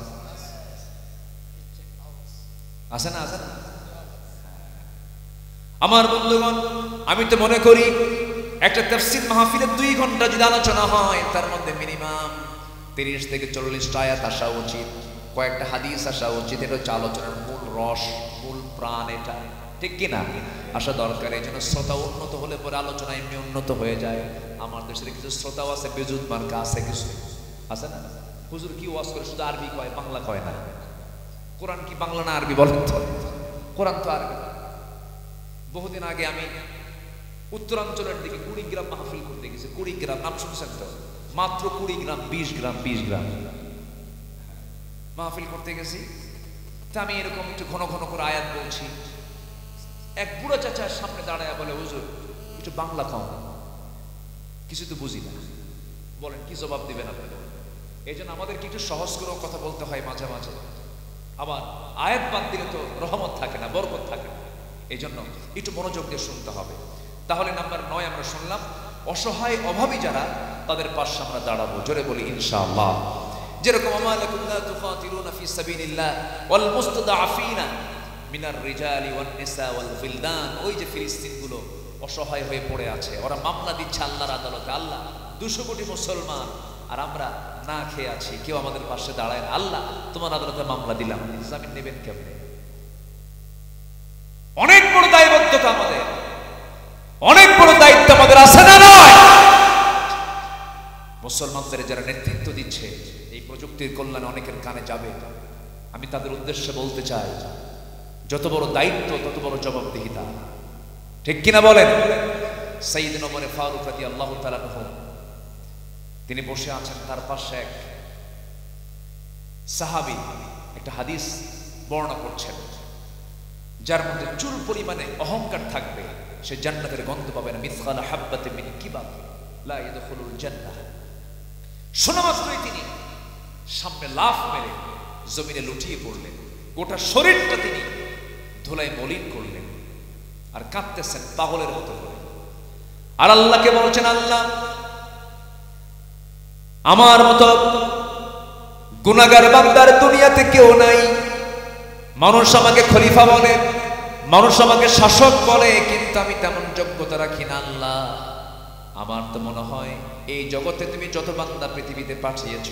Speaker 1: আছে না? আছে না? আমার বন্ধুগণ, আমি তো মনে করি একটা তাফসীর মাহফিলে 2 ঘন্টা যদি আলোচনা হয়, তার মধ্যে মিনিমাম 30 থেকে 40টা আয়াত আসা উচিত, কয়েকটা হাদিস আসা উচিত। এটা হচ্ছে আলোচনার মূল রস, মূল প্রাণ, এটা ঠিক কিনা? আসা দরকার। এই জন্য শ্রোতা উন্নত হলে পরে আলোচনা এমনি উন্নত হয়ে যায়। আমার দেশের কিছু শ্রোতাও আছে, বেজুদ মার্কা আছে, কিছু আছে না? হুজুর কি ওয়াজ করে শুধু আরবি কয়, বাংলা কয় না। কোরআন কি বাংলা না আরবি বলেন তো? কোরআন তো আরবি। বহুদিন আগে আমি উত্তরাঞ্চলের দিকে কুড়িগ্রাম মাহফিল করতে গেছি। কুড়িগ্রাম নাম শুনছেন তো? মাত্র কুড়িগ্রাম, 20 গ্রাম মাহফিল করতে গেছি। তা আমি এরকম একটু ঘন ঘন করে আয়াত বলছি। এক বুড়া চাচার সামনে দাঁড়ায় বলে, হুজুর একটু বাংলা কম, কিছু তো বুঝি না। বলেন কি জবাব দিবেন আপনারা? এই জন্য আমাদেরকে একটু সহজ করে কথা বলতে হয় মাঝে মাঝে। আবার আয়াত বাদ দিলে তো রহমত থাকে না, বরকত থাকে না। এই জন্য একটু মনোযোগ দিয়ে শুনতে হবে। তাহলে নাম্বার 9 আমরা শুনলাম, অসহায় অভাবী যারা, তাদের পাশে আমরা দাঁড়াবো। জোরে বলি ইনশাআল্লাহ। যেরকম আমালাকুম লা তুকাতিলুনা ফি সাবিলিল্লাহ ওয়াল মুস্তাদআফিনা মিনার রিজালি ওয়ান নিসা ওয়াল ফিলদান, ওই যে ফিলিস্তিনগুলো অসহায় হয়ে পড়ে আছে, ওরা মামলা দিচ্ছে আল্লাহর আদালতে, আল্লাহ 200 কোটি মুসলমান আর আমরা না খেয়ে আছি, কেউ আমাদের পাশে দাঁড়ায় না, আল্লাহ তোমার আদালতে মামলা দিলাম, জামিন নেবেন কেমনে? অনেক বড় দায়বদ্ধতা আমাদের, অনেক বড় দায়িত্ব আমাদের আছে না নয়? মুসলমানদের যারা নেতৃত্ব দিচ্ছে, এই প্রযুক্তির কল্যাণে অনেকের কানে যাবে, আমি তাদের উদ্দেশ্যে বলতে চাই, যত বড় দায়িত্ব তত বড় জবাবদিহিতা, ঠিক কিনা বলেন? সাইয়েদনা ওমর ফারুক রাদিয়াল্লাহু তাআলা আনহু তিনি বসে আছেন, তার পাশে এক সাহাবী একটা হাদিস বর্ণনা করছেন, যার মধ্যে চুল পরিমাণে অহংকার থাকবে, সে জান্নাতের গন্ধ পাবে না। মিসকালা হাব্বাতিন মিন কিবাব লা ইয়াদখুলুল জান্নাহ। শোনা মাত্রই তিনি সামনে লাফ মেরে জমিনে লুটিয়ে পড়লেন, গোটা শরীরটা তিনি ধুলায় মলিন করলেন আর কাঁদতেছেন পাগলের মতো করে। আর আল্লাহকে বলছেন, আল্লাহ আমার মতো গুনাহগার বান্দার দুনিয়াতে কেউ নাই। মানুষ আমাকে খলিফা বলে, মানুষ আমাকে শাসক বলে, কিন্তু আমি তেমন যোগ্যতা রাখি না। আল্লাহ আমার তো মনে হয় এই জগতে তুমি যত বান্দা পৃথিবীতে পাঠিয়েছ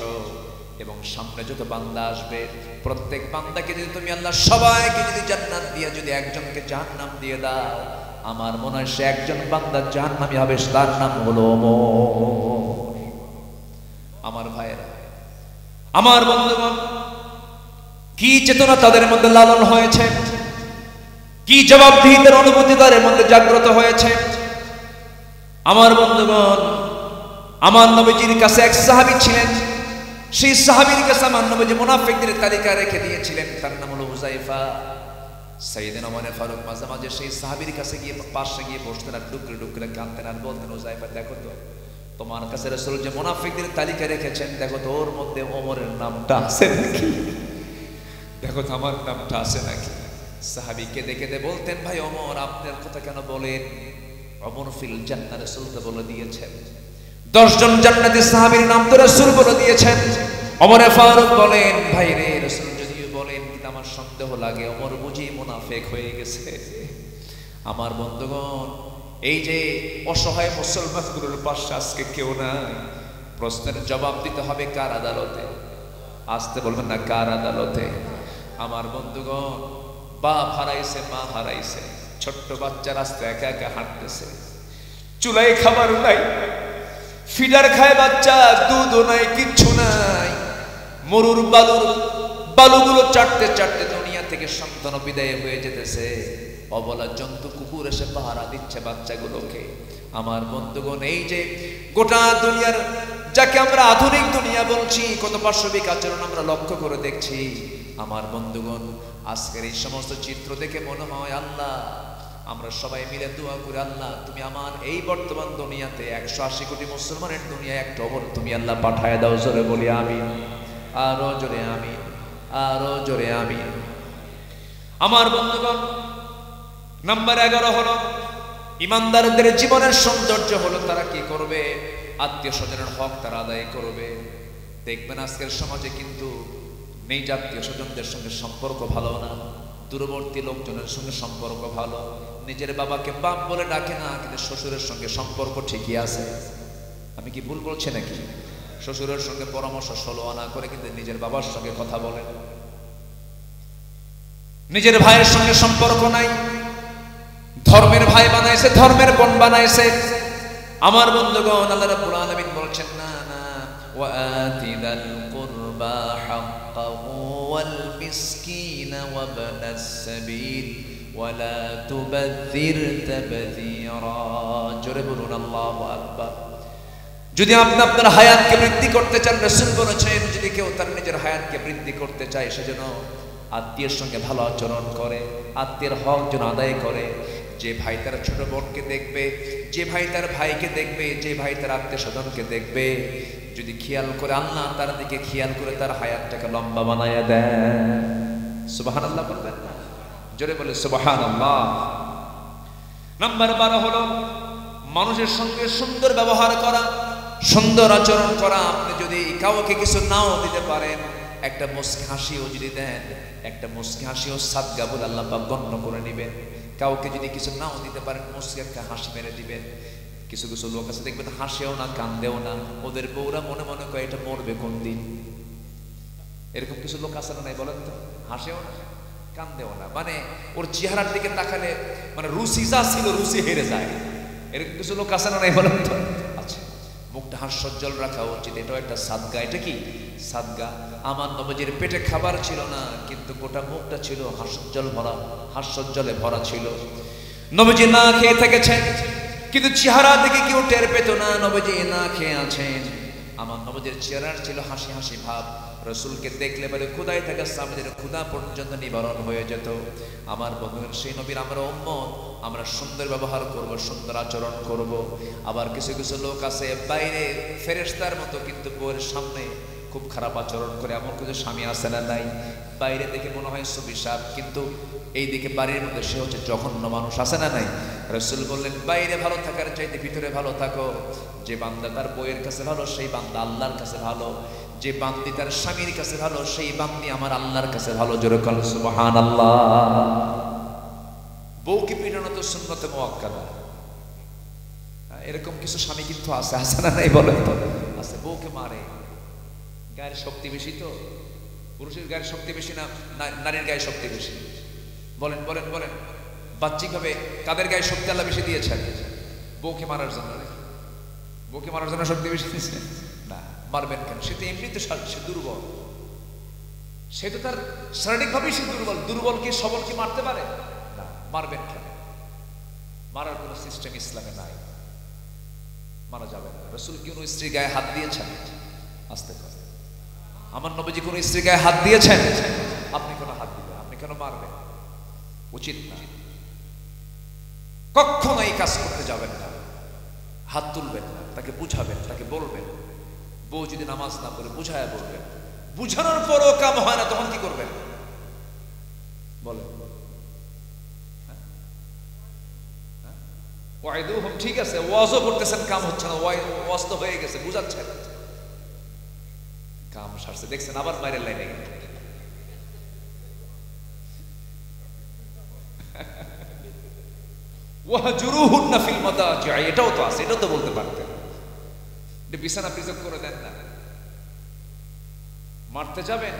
Speaker 1: এবং সামনে যত বান্দা আসবে, প্রত্যেক বান্দাকে যদি তুমি আল্লাহ সবাইকে যদি জান্নাত দিয়ে যদি একজনকে জাহান্নাম দিয়ে দাও, আমার মনে হয় সে একজন বান্দা জাহান্নামী হবে, তার নাম হলো ওমর। আমার ভাইয়েরা, আমার বন্ধুগণ, কি চেতনা তাদের মধ্যে লালন হয়েছে, কি জবাবদিহিতার অনুভূতি তাদের মধ্যে জাগ্রত হয়েছে। আমার বন্ধুগণ, আমার নবীজির কাছে এক সাহাবী ছিলেন, সেই সাহাবীর কাছে আমার নবীজি মুনাফিকদের তালিকা রেখে দিয়েছিলেন, তার নাম হলো হুযায়ফা। সাইয়েদনা ওমর ফারুক মাঝে মাঝে সেই সাহাবীর কাছে গিয়ে পাশে গিয়ে বসতেন আর ডুকরে ডুকরে কাঁদতেন আর বলতেন, হুযায়ফা দেখো তো তোমার কাছে রাসূল যে মুনাফিকদের তালিকা রেখেছেন, দেখো তো ওর মধ্যে ওমরের নামটা আছে নাকি, দেখো তো আমার নামটা আছে নাকি। সাহাবীকে দেখে বলতেন, ভাই ওমর আপনার কথা কেন বলেন? ওমর ফিল জান্নাহ, রাসূল তো বলে দিয়েছেন। 10 জন জান্নাতি সাহাবীর নাম তো রাসূল বলে দিয়েছেন। ওমর ফারুক বলেন, ভাই রে রাসূল যদিও বলেন, কিন্তু আমার সন্দেহ লাগে ওমর বুঝি মুনাফিক হয়ে গেছে। আমার বন্ধুগণ, এই যে অসহায় মুসলমানগুলোর পাশে আজকে কেউ নাই, প্রশ্নের জবাব দিতে হবে কার আদালতে? আসতে বলবেন না, কার আদালতে? আমার বন্ধুগণ, বাপ হারাইছে, মা হারাইছে, ছোট্ট বাচ্চা রাস্তা একা একা হাঁটতেছে, চুলায় খাবার নাই, ফিডার খায় বাচ্চা, দুধও নাই, কিচ্ছু নাই, মরুর বালুগুলো চাটতে চাটতে দুনিয়া থেকে সন্তান বিদায় হয়ে যেতেছে। অবলা জন্তু কুকুর এসে পাহারা দিচ্ছে বাচ্চাগুলোকে। আমার বন্ধুগণ, এই যে গোটা দুনিয়ার যাকে আমরা আধুনিক দুনিয়া বলছি, কত পাশবিক আচরণ আমরা লক্ষ্য করে দেখছি। আমার বন্ধুগণ, আজকের এই সমস্ত চিত্র দেখে মনে হয় আল্লাহ, আমরা সবাই মিলে দোয়া করি, আল্লাহ তুমি আমার এই বর্তমান দুনিয়াতে 180 কোটি মুসলমানের দুনিয়ায় একটা ওমর তুমি আল্লাহ পাঠায় দাও। জোরে বলি আমিন, আরো জোরে আমিন, আরো জোরে আমিন। আমার বন্ধুগণ, নাম্বার 11 হলো ইমানদারদের জীবনের সৌন্দর্য হলো তারা কি করবে? আত্মীয় স্বজনের হক তারা আদায় করবে। দেখবেন আজকের সমাজে কিন্তু নেই আত্মীয় স্বজনদের সঙ্গে সম্পর্ক ভালো না, দূরবর্তী লোকজনের সঙ্গে সম্পর্ক ভালো, নিজের বাবাকে বাপ বলে ডাকে না, কিন্তু শ্বশুরের সঙ্গে সম্পর্ক ঠিকই আছে। আমি কি ভুল বলছি নাকি? শ্বশুরের সঙ্গে পরামর্শ 16 আনা করে কিন্তু নিজের বাবার সঙ্গে কথা বলে, নিজের ভাইয়ের সঙ্গে সম্পর্ক নাই, ধর্মের ভাই বানাইছে, ধর্মের বোন বানাইছে। আমার বন্ধুগণ, আল্লাহ রাব্বুল আলামিন বলছেন, না না, ওয়া আতিদাল কুরবা হাক্কাহু ওয়াল মিসকিনা ওয়া ইবনাস সাবিল ওয়া লা তুবাযযির তাবযীরা। জোরে বলুন আল্লাহু আকবার। যদি আপনি আপনার হায়াতকে বৃদ্ধি করতে চান, রাসূল বলেছেন, যদি কেউ তার নিজের হায়াতকে বৃদ্ধি করতে চায়, সেজন্য আত্মীয়ের সঙ্গে ভালো আচরণ করে, আত্মীয়ের হক যেন আদায় করে। যে ভাই তার ছোট বোনকে দেখবে, যে ভাই তার ভাইকে দেখবে, যে ভাই তার আত্মীয় স্বজনকে দেখবে, যদি খেয়াল করে, আল্লাহ তার দিকে খেয়াল করে তার হায়াতটাকে লম্বা বানায়া দেন। সুবহানাল্লাহ বলবেন না? জোরে বলে সুবহানাল্লাহ। নাম্বার 12 হলো মানুষের সঙ্গে সুন্দর ব্যবহার করা, সুন্দর আচরণ করা। আপনি যদি কাউকে কিছু নাও দিতে পারেন, একটা মুস্কি হাসিও যদি দেন, একটা মুস্কি হাসিও সাদকা বলে আল্লাহ পাক গণ্য করে নেবেন। কাউকে যদি কিছু নাও দিতে পারেন, মুস্কি একটা হাসি মেরে দিবেন। কিছু কিছু লোক আছে দেখবেন হাসেও না কান্দেও না, ওদের বউরা মনে মনে কয় এটা মরবে কোন দিন। এরকম কিছু লোক আছে না নাই বলেন তো? হাসেও না কান্দেও না, মানে ওর চেহারার দিকে তাকালে মানে রুচি যা ছিল রুচি হেরে যায়। এরকম কিছু লোক আছে না নাই বলেন তো? আচ্ছা, মুখটা হাস্যোজ্জ্বল রাখা উচিত, এটাও একটা সাদকা। এটা কি সাদকা? আমার নবীজির পেটে খাবার ছিল না, কিন্তু গোটা মুখটা ছিল হাস্যোজ্জ্বল ভরা, হাস্যোজ্জ্বলে ভরা ছিল। নবীজি না খেয়ে থেকেছেন, কিন্তু চেহারা দিকে কেউ টের পেত না নবীজি না খেয়ে আছেন। আমার নবীজির চেহারার ছিল হাসি হাসি ভাব। রসুলকে দেখলে বলে ক্ষুধায় থাকা সাহাবীদের ক্ষুধা পর্যন্ত নিবারণ হয়ে যেত। আমার বন্ধুগণ, সেই নবীর আমরা উম্মত, আমরা সুন্দর ব্যবহার করব, সুন্দর আচরণ করব। আবার কিছু কিছু লোক আছে বাইরে ফেরেশতার মতো, কিন্তু বউয়ের সামনে খুব খারাপ আচরণ করে। এমন কিছু স্বামী আছে না নাই? বাইরে দেখে মনে হয় সুবিশাপ, কিন্তু এইদিকে বাড়ির মধ্যে সে হচ্ছে জঘন্য মানুষ, আছে না নাই? রাসূল বললেন বাইরে ভালো থাকার চাইতে ভিতরে ভালো থাকো। যে বান্দা তার বউয়ের কাছে ভালো, সেই বান্দা আল্লাহর কাছে ভালো। যে বান্দি তার স্বামীর কাছে ভালো, সেই বান্দি আমার আল্লাহর কাছে ভালো। জোরে বলো সুবহানাল্লাহ। বউকে পিটানো তো সুন্নতে মুআক্কাদা। এরকম কিছু স্বামী কিন্তু আছে, আছে না নাই বলেন তো? আছে, বউকে মারে। গায়ের শক্তি বেশি তো, পুরুষের গায়ের শক্তি বেশি না নারীর গায়ে শক্তি বেশি? বলেন বলেন বলেন। বাহ্যিকভাবে কাদের গায়ে শক্তি আল্লাহ বেশি দিয়েছেন? বউকে মারার জন্য। বউকে মারার জন্য শক্তি বেশি দিয়েছেন না? মারবেন কেন? সে তো এমনিতে সে দুর্বল, সে তো তার শারীরিকভাবেই সে দুর্বল। দুর্বল কি সবল কি মারতে পারে না? মারবেন কেন? মারার কোনো সিস্টেম ইসলামে নাই, মারা যাবে না। রাসূল কি কোনো স্ত্রীর গায়ে হাত দিয়েছেন? আস্তে আস্তে। আমার নবীজি কোনো স্ত্রীর গায়ে হাত দিয়েছেন? আপনি কেন হাত দিবেন? আপনি কেন মারবেন? উচিত না, কখনো এই কাজ করতে যাবেন না। হাত তুলবেন না, তাকে বুঝাবেন, তাকে বলবেন। বউ যদি নামাজ না পড়ে বুঝায়া বলবেন। বুঝানোর পরও কাম হয় না, তখন কি করবেন বলেন? ওয়াইদুহুম, ঠিক আছে, ওয়াজও করতেছেন, কাম হচ্ছে না, ওয়াজ তো হয়ে গেছে, বুঝাচ্ছেন, কাম সারছে, দেখছেন আবার বাইরের লাইনে গেলেন। ওয়াহজুরুহুন্না ফিল মাদাজি, এটাও তো আছে, এটাও তো বলতে পারতেন। বিছানা পৃথক করে দেন না। মারতে যাবেন,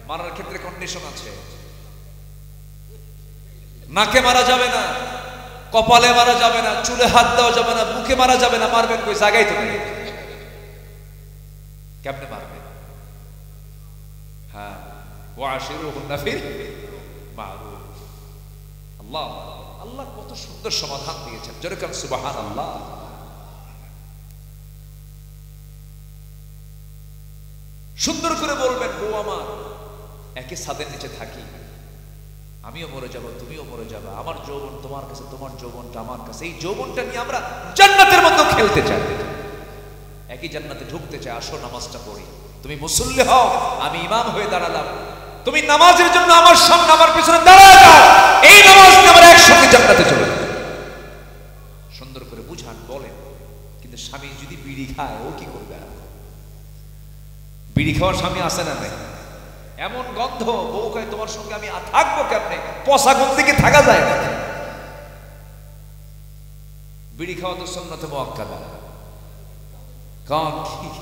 Speaker 1: মারার ক্ষেত্রে কন্ডিশন আছে। নাকে মারা যাবে না, কপালে মারা যাবে না, চুলে হাত দেওয়া যাবে না, বুকে মারা যাবে না। মারবেন কই? জায়গায় তো নেই, কেমনে মারবেন? হ্যাঁ, ওয়াশিরুহুন্না ফিল মারুফ। আল্লাহ আল্লাহ কত সুন্দর সমাধান দিয়েছেন। যেরকম সুবহানাল্লাহ। সুন্দর করে বলবেন, বউ আমার, একই ছাদের নিচে থাকি, আমিও মরে যাব, তুমিও মরে যাবে। আমার যৌবন তোমার কাছে, তোমার যৌবনটা আমার কাছে। এই যৌবনটা নিয়ে আমরা জান্নাতের মধ্যে খেলতে চাই, একই জান্নাতে ঢুকতে চাই। আসো নামাজটা পড়ি। তুমি মুসল্লি হও, আমি ইমাম হয়ে দাঁড়ালাম, তুমি নামাজের জন্য আমার সামনে আমার পিছনে দাঁড়ায় যাও। এই নামাজ নিয়ে আমরা একসঙ্গে জান্নাতে চলে যাব। সুন্দর করে বুঝান, বলেন। কিন্তু স্বামী যদি বিড়ি খায়, ও কি করবে? বিড়ি খাওয়ার স্বামী আছে না নাই? এমন গন্ধ, বউ কয় তোমার সঙ্গে আমি থাকবো কেমনে? পচা গন্ধ থেকে থাকা যায় না। বিড়ি খাওয়া তো সুন্নতে মুআক্কাদা। কান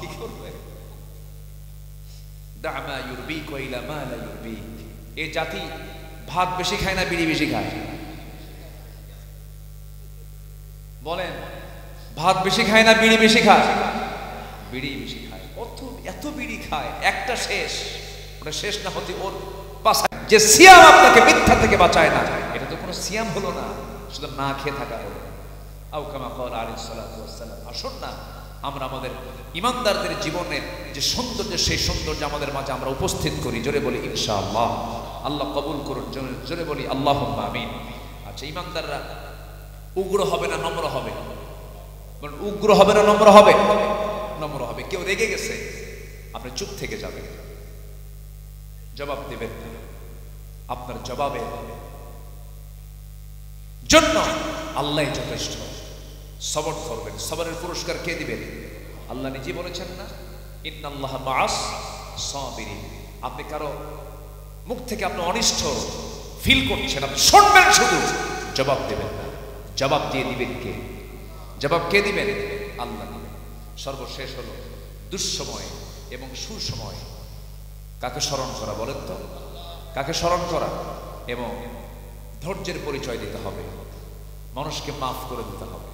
Speaker 1: কি করবে? দা মা ইউরবিক ওয়া ইলা মা লা ইউরবিক। এই জাতি ভাত বেশি খায় না বিড়ি বেশি খায়? বলেন, ভাত বেশি খায় না বিড়ি বেশি খায়? বিড়ি বেশি খায়। এত বিড়ি খায়, একটা শেষ, ওটা শেষ না হতে ওর বাঁচায়। যে সিয়াম আপনাকে মিথ্যা থেকে বাঁচায় না, এটা তো কোনো সিয়াম হলো না, শুধু না খেয়ে থাকা হলো। আও কামা ক্বালা আলাইহিস সালাতু ওয়াস সালাম। আসুন না আমরা আমাদের ইমানদারদের জীবনের যে সৌন্দর্য, সেই সৌন্দর্য আমাদের মাঝে আমরা উপস্থিত করি। জোরে বলি ইনশাআল্লাহ। আল্লাহ কবুল করুন। জোরে বলি আল্লাহুম্মা আমিন। আচ্ছা, ইমানদাররা উগ্র হবে না নম্র হবে? উগ্র হবে না নম্র হবে? নম্র হবে। কেউ রেগে গেছে, আপনি চুপ থেকে যাবেন, জবাব দেবেন না। আপনার জবাবের জন্য আল্লাহ যথেষ্ট। সবর করবেন, সবরের পুরস্কার কে দিবেন? আল্লাহ নিজে বলেছেন না, ইন্নাল্লাহা মাআস সাবিরিন। আপনি কারো মুখ থেকে আপনি অনিষ্ট ফিল করছেন, আপনি শুনবেন শুধু, জবাব দেবেন না। জবাব দিয়ে দিবেন কে? জবাব কে দিবেন? আল্লাহ দিবেন। সর্বশেষ হলো দুঃসময় এবং সুসময় কাকে স্মরণ করা বলেন তো? কাকে স্মরণ করা এবং ধৈর্যের পরিচয় দিতে হবে, মানুষকে মাফ করে দিতে হবে।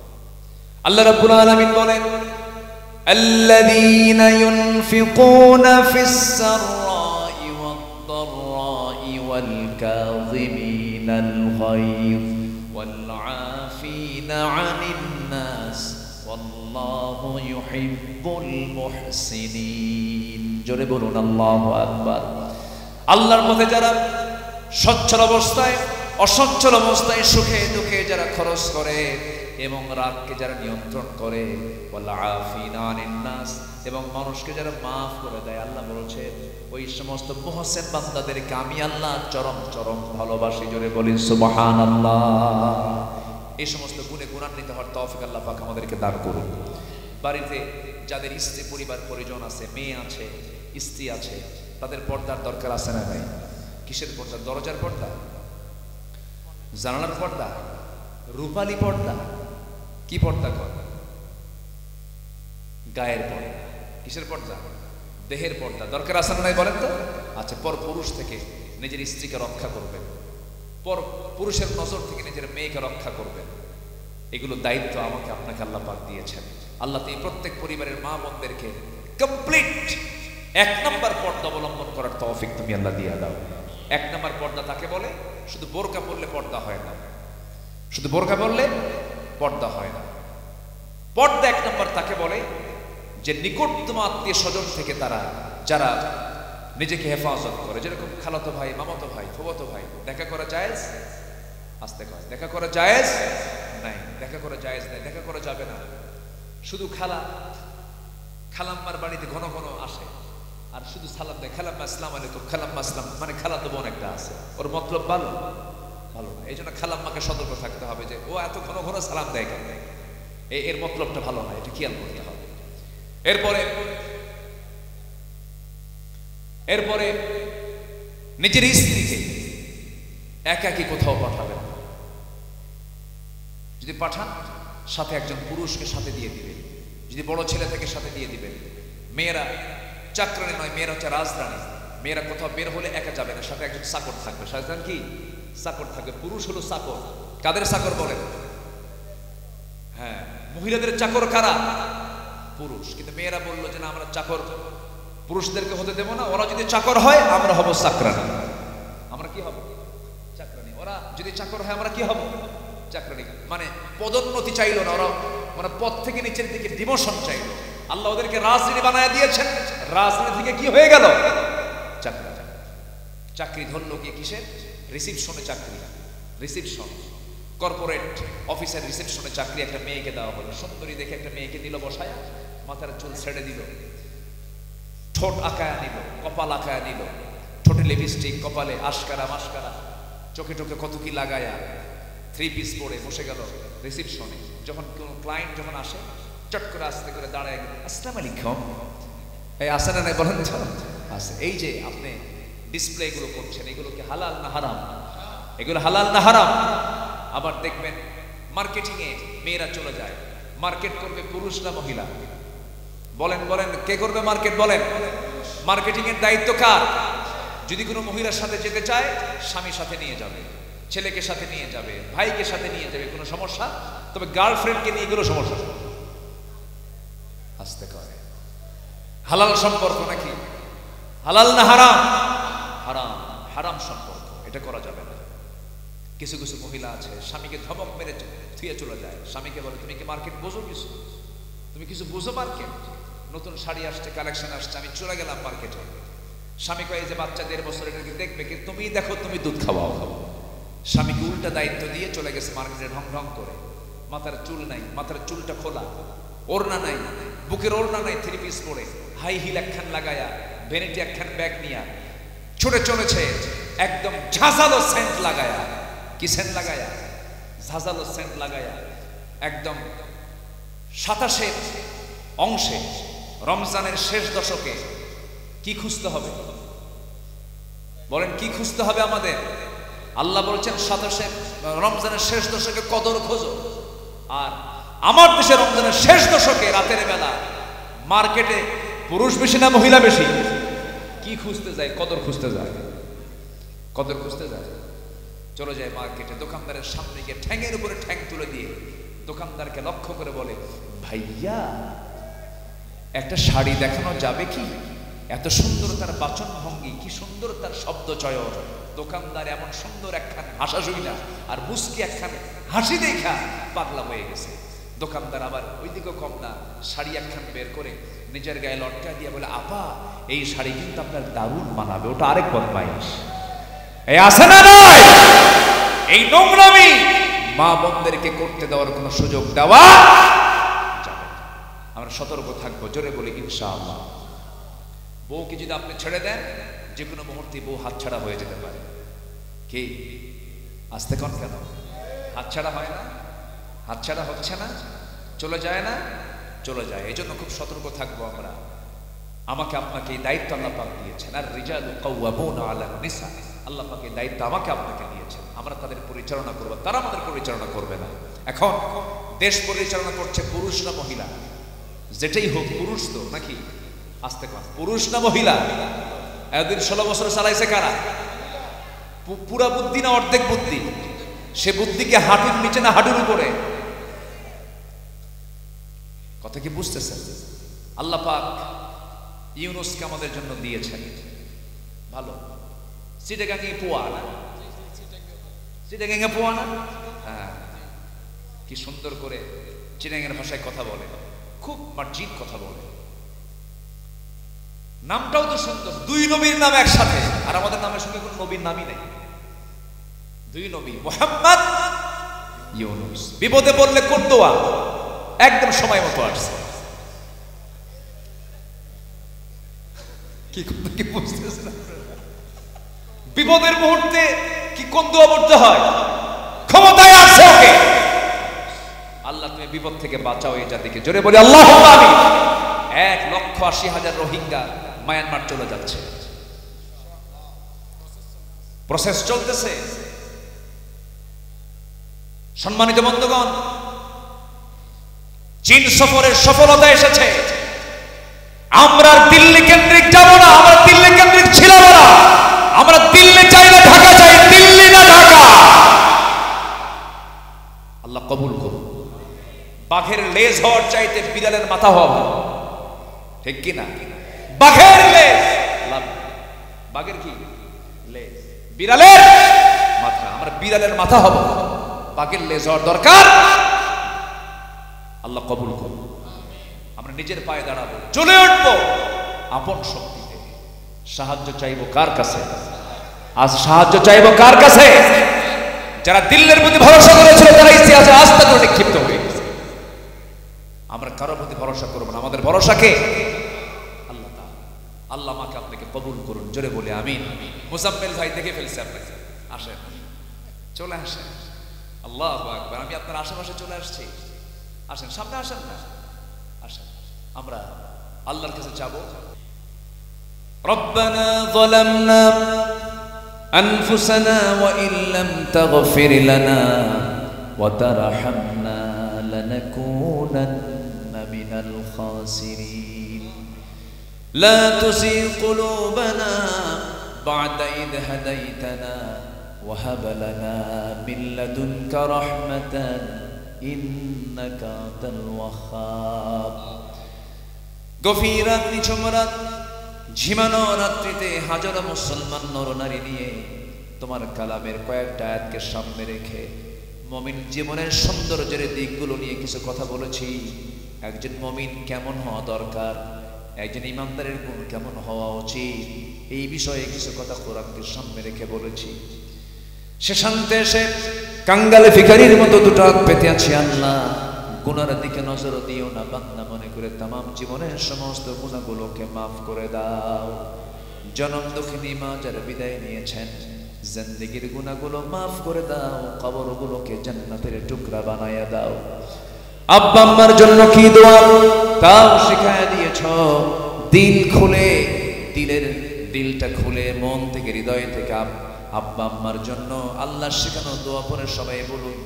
Speaker 1: আল্লাহ রাব্বুল আলামিন বলেন, আল্লাযীনা ইউনফিকুনা ফিস সাররাই ওয়াদ দাররাই ওয়াল কাযিমিনাল গায়য ওয়াল আফিনা আনিন নাস ওয়াল্লাহু ইউহিব্বুল মুহসিনিন। জোরে বলুন আল্লাহু আকবার। আল্লাহর পথে যারা সচ্ছল অবস্থায় অসচ্ছল অবস্থায় সুখে দুঃখে যারা খরচ করে এবং রাগকে যারা নিয়ন্ত্রণ করে, ওয়াল আফিনা আনিন নাস, এবং মানুষকে যারা মাফ করে দেয়, আল্লাহ বলছে ওই সমস্ত মুহসিন বান্দাদেরকে আমি আল্লাহ চরম চরম ভালোবাসি। জোরে বলি সুবহানাল্লাহ। এই সমস্ত গুণে গুণান্বিত হওয়ার তৌফিক আল্লাহ পাক আমাদেরকে দান করুন। বাড়িতে যাদের স্ত্রী পরিবার পরিজন আছে, মেয়ে আছে, স্ত্রী আছে, তাদের পর্দার দরকার আছে না ভাই? কিসের পর্দা? দরজার পর্দা, জানালার পর্দা, রূপালী পর্দা, কি পর্দা কর? গায়ের পর্দা। কিসের পর্দা? দেহের পর্দা। দরকার আছে না নাই বলেন তো? আচ্ছা, পর পুরুষ থেকে নিজের স্ত্রীকে রক্ষা করবেন, পর পুরুষের নজর থেকে নিজের মেয়েকে রক্ষা করবেন। এগুলো দায়িত্ব আমাকে আপনাকে আল্লাহ পাক দিয়েছেন। আল্লাহ এই প্রত্যেক পরিবারের মা বোনদেরকে কমপ্লিট 1 নম্বর পর্দা অবলম্বন করার তৌফিক তুমি আল্লাহ দিয়ে দাও। 1 নম্বর পর্দা তাকে বলে, শুধু বোরকা পরলে পর্দা হয় না, শুধু বোরকা পরলে পর্দা হয় না। পর্দা 1 নম্বর তাকে বলে যে নিকটতম আত্মীয় স্বজন থেকে তারা যারা নিজেকে হেফাজত করে, যেরকম খালাতো ভাই, মামাতো ভাই, ফুফাতো ভাই। দেখা করা জায়েজ? আস্তে কয়, দেখা করা জায়েজ নাই, দেখা করা জায়েজ নাই, দেখা করা যাবে না। শুধু খালাম্মার বাড়িতে ঘন ঘন আসে আর শুধু সালাম দেয়, খালাম্মা আসসালামু আলাইকুম, খালাম্মা আসসালাম, মানে খালাতো বোন একটা আছে, ওর মতলব ভালো ভালো না। এই জন্য খালাম্মাকে সতর্ক থাকতে হবে যে ও এত ঘন ঘন সালাম দেয় কেন, এর মতলবটা ভালো না, এটা খেয়াল করতে হবে। এরপরে নিজের স্ত্রীকে একাকী কোথাও পাঠাবেন না। যদি পাঠান, সাথে একজন পুরুষকে সাথে দিয়ে দিবেন। যদি বড় ছেলে থেকে সাথে দিয়ে দিবেন। মেয়েরা চাকরানি নয়, মেয়েরা হচ্ছে রাজরানী। মেয়েরা কোথাও বের হলে একা যাবে না, সাথে একজন চাকর থাকবে। সাথে কি চাকর থাকবে? পুরুষ হলো চাকর। কাদের চাকর বলেন? হ্যাঁ, মহিলাদের চাকর কারা? পুরুষ। কিন্তু মেয়েরা বললো যে না, আমরা চাকর পুরুষদেরকে হতে দেব না। ওরা যদি চাকর হয় আমরা হব চাকরানি। আমরা কি হব? চাকরানি। ওরা যদি চাকর হয় আমরা কি হব? চাকরানি। মানে পদোন্নতি চাইলো না ওরা, মানে পদ থেকে নিচের দিকে ডিমোশন চাইলো। আল্লাহ ওদেরকে রাজনীতি বানায় দিয়েছেন, রাজনীতি থেকে কি হয়ে গেল? চাকরি। চাকরি ধরলো গিয়ে কিসের? রিসিপশনে চাকরি। রিসিপশন, কর্পোরেট অফিসের রিসেপশনে চাকরি একটা মেয়েকে দেওয়া হলো। সুন্দরী দেখে একটা মেয়েকে দিল বসায়া, মাথার চুল ছেড়ে দিল, ঠোঁট আঁকায়া নিল, কপাল আঁকায়া নিল, ঠোঁটে লিপস্টিক, কপালে আশকারা মাস্কারা, চোখে টোকে কত কি লাগায়া 3 পিস পরে বসে গেল রিসেপশনে। যখন কোনো ক্লায়েন্ট যখন আসে, চট করে আস্তে করে দাঁড়ায়, আসসালামু আলাইকুম, এই আসে না নাই বলেন তো? আছে। এই যে আপনি ডিসপ্লে এগুলো করছেন, এগুলো কি হালাল না হারাম? এগুলো হালাল না হারাম? আবার দেখবেন মার্কেটিং এ মেয়েরা চলে যায়, মার্কেট করবে পুরুষ না মহিলা? বলেন বলেন, কে করবে মার্কেট? বলেন। মার্কেটিং এর দায়িত্ব কার? যদি কোনো মহিলার সাথে যেতে চায়, স্বামীর সাথে নিয়ে যাবে, ছেলেকে সাথে নিয়ে যাবে, ভাইকে সাথে নিয়ে যাবে, কোনো সমস্যা। তবে গার্লফ্রেন্ডকে নিয়ে গেলেও সমস্যা। আসতে করে হালাল সম্পর্ক নাকি? হালাল না হারাম? হারাম, হারাম সম্পর্ক, এটা করা যাবে না। কিছু কিছু মহিলা আছে স্বামীকে ধমক মেরে থুয়ে চলে যায়। স্বামীকে বলে তুমি কি মার্কেট বোঝো? কিছু তুমি কিছু বুঝো? মার্কেট নতুন শাড়ি আসছে, কালেকশন আসছে, আমি চলে গেলাম মার্কেটে। স্বামী কয়ে যে বাচ্চা 1.5 বছর, এটাকে দেখবে কি? তুমি দেখো, তুমি দুধ খাওয়াও। স্বামীকে উল্টা দায়িত্ব দিয়ে চলে গেছে মার্কেটে ঢং ঢং করে। মাথার চুল নাই, মাথার চুলটা খোলা, ওড়না নাই, বুকের ওড়না নাই, 3 পিস পরে, হাই হিল একখান লাগায়া, ভ্যানিটি একখান ব্যাগ নিয়া ছুটে চলেছে একদম ঝাঁঝালো সেন্ট লাগায়া, কি সেন্ট লাগায়া? ঝাঁঝালো সেন্ট লাগায়া একদম 27 অংশে রমজানের শেষ দশকে কি খুঁজতে হবে বলেন? কি খুঁজতে হবে আমাদের? আল্লাহ বলছেন 27 রমজানের শেষ দশকে কদর খোঁজো। আর আমার দেশে রমজানের শেষ দশকে রাতের বেলা মার্কেটে পুরুষ বেশি না মহিলা বেশি? কি খুঁজতে যায়? কদর খুঁজতে যায়। কদর খুঁজতে যায়, চলে যায় মার্কেটে, দোকানদারের সামনে গিয়ে ঠ্যাঙের উপরে ঠ্যাং তুলে দিয়ে দোকানদারকে লক্ষ্য করে বলে, ভাইয়া একটা শাড়ি দেখানো যাবে কি? এত সুন্দর তার বাচন ভঙ্গি, কি সুন্দর তার শব্দ চয়ন। দোকানদার এমন সুন্দর একখান হাসা শুইনা আর মুস্কি একখান হাসি দেখা পাগলা হয়ে গেছে। দোকানদার আবার ওইদিকে কম না, শাড়ি একখান বের করে নিজের গায়ে লটকা দিয়ে বলে, আপা এই শাড়ি কিন্তু আপনার দারুণ মানাবে। ওটা আরেক বদমাইশ। এই আছে না নয়? এই নোংরামি মা বোনদেরকে করতে দেওয়ার কোনো সুযোগ দেওয়া যাবে না। আমরা সতর্ক থাকবো, জোরে বলি ইনশাআল্লাহ। বউকে যদি আপনি ছেড়ে দেন, যে কোনো মুহূর্তে বউ হাতছাড়া হয়ে যেতে পারে। কি আসতে কন কেন? হাতছাড়া হয় না? হাতছাড়া হচ্ছে না? চলে যায় না? চলে যায়। এই জন্য খুব সতর্ক থাকবো আমরা। আমাকে আপনাকে এই দায়িত্ব আল্লাহ পাক দিয়েছেন। আর রিজালু কাওয়ামুনা আলান নিসা, আল্লাহ পাক এই দায়িত্ব আমাকে আপনাকে দিয়েছেন। আমরা তাদের পরিচালনা করব, তারা আমাদের পরিচালনা করবে না। এখন দেশ পরিচালনা করছে পুরুষ না মহিলা? যেটাই হোক, পুরুষ তো নাকি? আসতে কন, পুরুষ না মহিলা? এতদিন 16 বছর চালাইছে কারা? পুরা বুদ্ধি না অর্ধেক বুদ্ধি? সে বুদ্ধি কি হাঁটুর নিচে না হাঁটুর উপরে? কথা কি বুঝতেছেন? আল্লাহ পাক ইউনুসকে আমাদের জন্য দিয়েছেন ভালো। চিটাগাঙে পোয়া না? চিটাগাঙে পোয়া না? হ্যাঁ, কি সুন্দর করে চিটাগাঙের ভাষায় কথা বলে, খুব মার্জিত কথা বলে। নামটাও তো সুন্দর, 2 নবীর নাম একসাথে। আর আমাদের নামের সঙ্গে কোনো নবীর নামই নেই। 2 নবী, মুহাম্মদ, ইউনুস। বিপদে পড়লে কোন দোয়া? একদম সময় মতো আসছে। কি বুঝতেছেন? বিপদের মুহূর্তে কি কোন দোয়া পড়তে হয়? ক্ষমতায় আসছে ওকে, আল্লাহ তুমি বিপদ থেকে বাঁচাও এই জাতিকে। জোরে বলি আল্লাহুম্মা আমিন। 1,80,000 রোহিঙ্গা মায়ানমার চলে যাচ্ছে, প্রসেস চলতেছে। সম্মানিত বন্ধুগণ, চীন সফরের সফলতা এসেছে। আমরা দিল্লি কেন্দ্রিক যাব না, আমরা দিল্লি কেন্দ্রিক ছিলাম না। আমরা দিল্লি চাই না, ঢাকা চাই, দিল্লি না ঢাকা। আল্লাহ কবুল করুন। বাঘের লেজ হওয়ার চাইতে বিড়ালের মাথা হওয়া ভালো, ঠিক কি না? বাঘের লেজ, বাঘের কি লেজ, বিড়ালের মাথা। আমরা বিড়ালের মাথা হব, বাঘের লেজ হওয়ার দরকার। আল্লাহ কবুল করুন। আমরা নিজের পায়ে দাঁড়াবো, চলে উঠবো আপন শক্তিতে। সাহায্য চাইবো কার কাছে? আজ সাহায্য চাইবো কার কাছে? যারা দিল্লির প্রতি ভরসা করেছিল তারা ইতিহাসে আস্থা করে নিক্ষিপ্ত হয়ে গেছে। আমরা কারোর প্রতি ভরসা করবো না, আমাদের ভরসাকে আল্লাহ তাআলা। আল্লাহ আমাকে আপনাকে কবুল করুন, জোরে বলে আমিন। মুজাম্মেল ভাই দেখে ফেলছে আপনাকে, আসেন, চলে আসেন। আল্লাহু আকবার। আমি আপনার আশেপাশে চলে আসছি, আসেন, সামনে আসেন না, আসেন। আমরা আল্লাহর কাছে যাব। রব্বানা যালামনা আনফুসানা ওয়া ইল্লাম তাগফির লানা ওয়া তারহামনা লানাকুনান্না মিনাল খাসিরিন। লা তুযিগ কুলুবানা বা'দা ইদ হাদাইতানা ওয়া হাব লানা মিন লাদুনকা রাহমাতান ইন্নাকা আনতাল ওয়াহ্হাব। গভীর রাত, নিঝুম রাত, ঝিমানো রাত্রিতে হাজারো মুসলমান নরনারী নিয়ে তোমার কালামের কয়েকটা আয়াতকে সামনে রেখে মুমিন জীবনের সৌন্দর্যের দিকগুলো নিয়ে কিছু কথা বলেছি। একজন মুমিন কেমন হওয়া দরকার, একজন ইমানদারের গুণ কেমন হওয়া উচিত, এই বিষয়ে কিছু কথা কোরআনকে সামনে রেখে বলেছি। সে শান্তে এসে কাঙ্গালে ভিখারির মতো দুটো হাত পেতে আছি। আল্লাহ, গুনার দিকে নজর দিও না, বান্দা মনে করে তামাম জীবনের সমস্ত গুনাহগুলোকে মাফ করে দাও। জনম দুঃখিনী মা যারা বিদায় নিয়েছেন, জিন্দেগীর গুনাহগুলো মাফ করে দাও, কবরগুলোকে জান্নাতের টুকরা বানায়া দাও। আব্বা আম্মার জন্য কি দোয়া তাও শিখায়া দিয়েছ। দিল খুলে, দিলটা খুলে মন থেকে হৃদয় থেকে আব্বা আম্মার জন্য আল্লাহ শেখানো দোয়া পড়ে সবাই বলুন,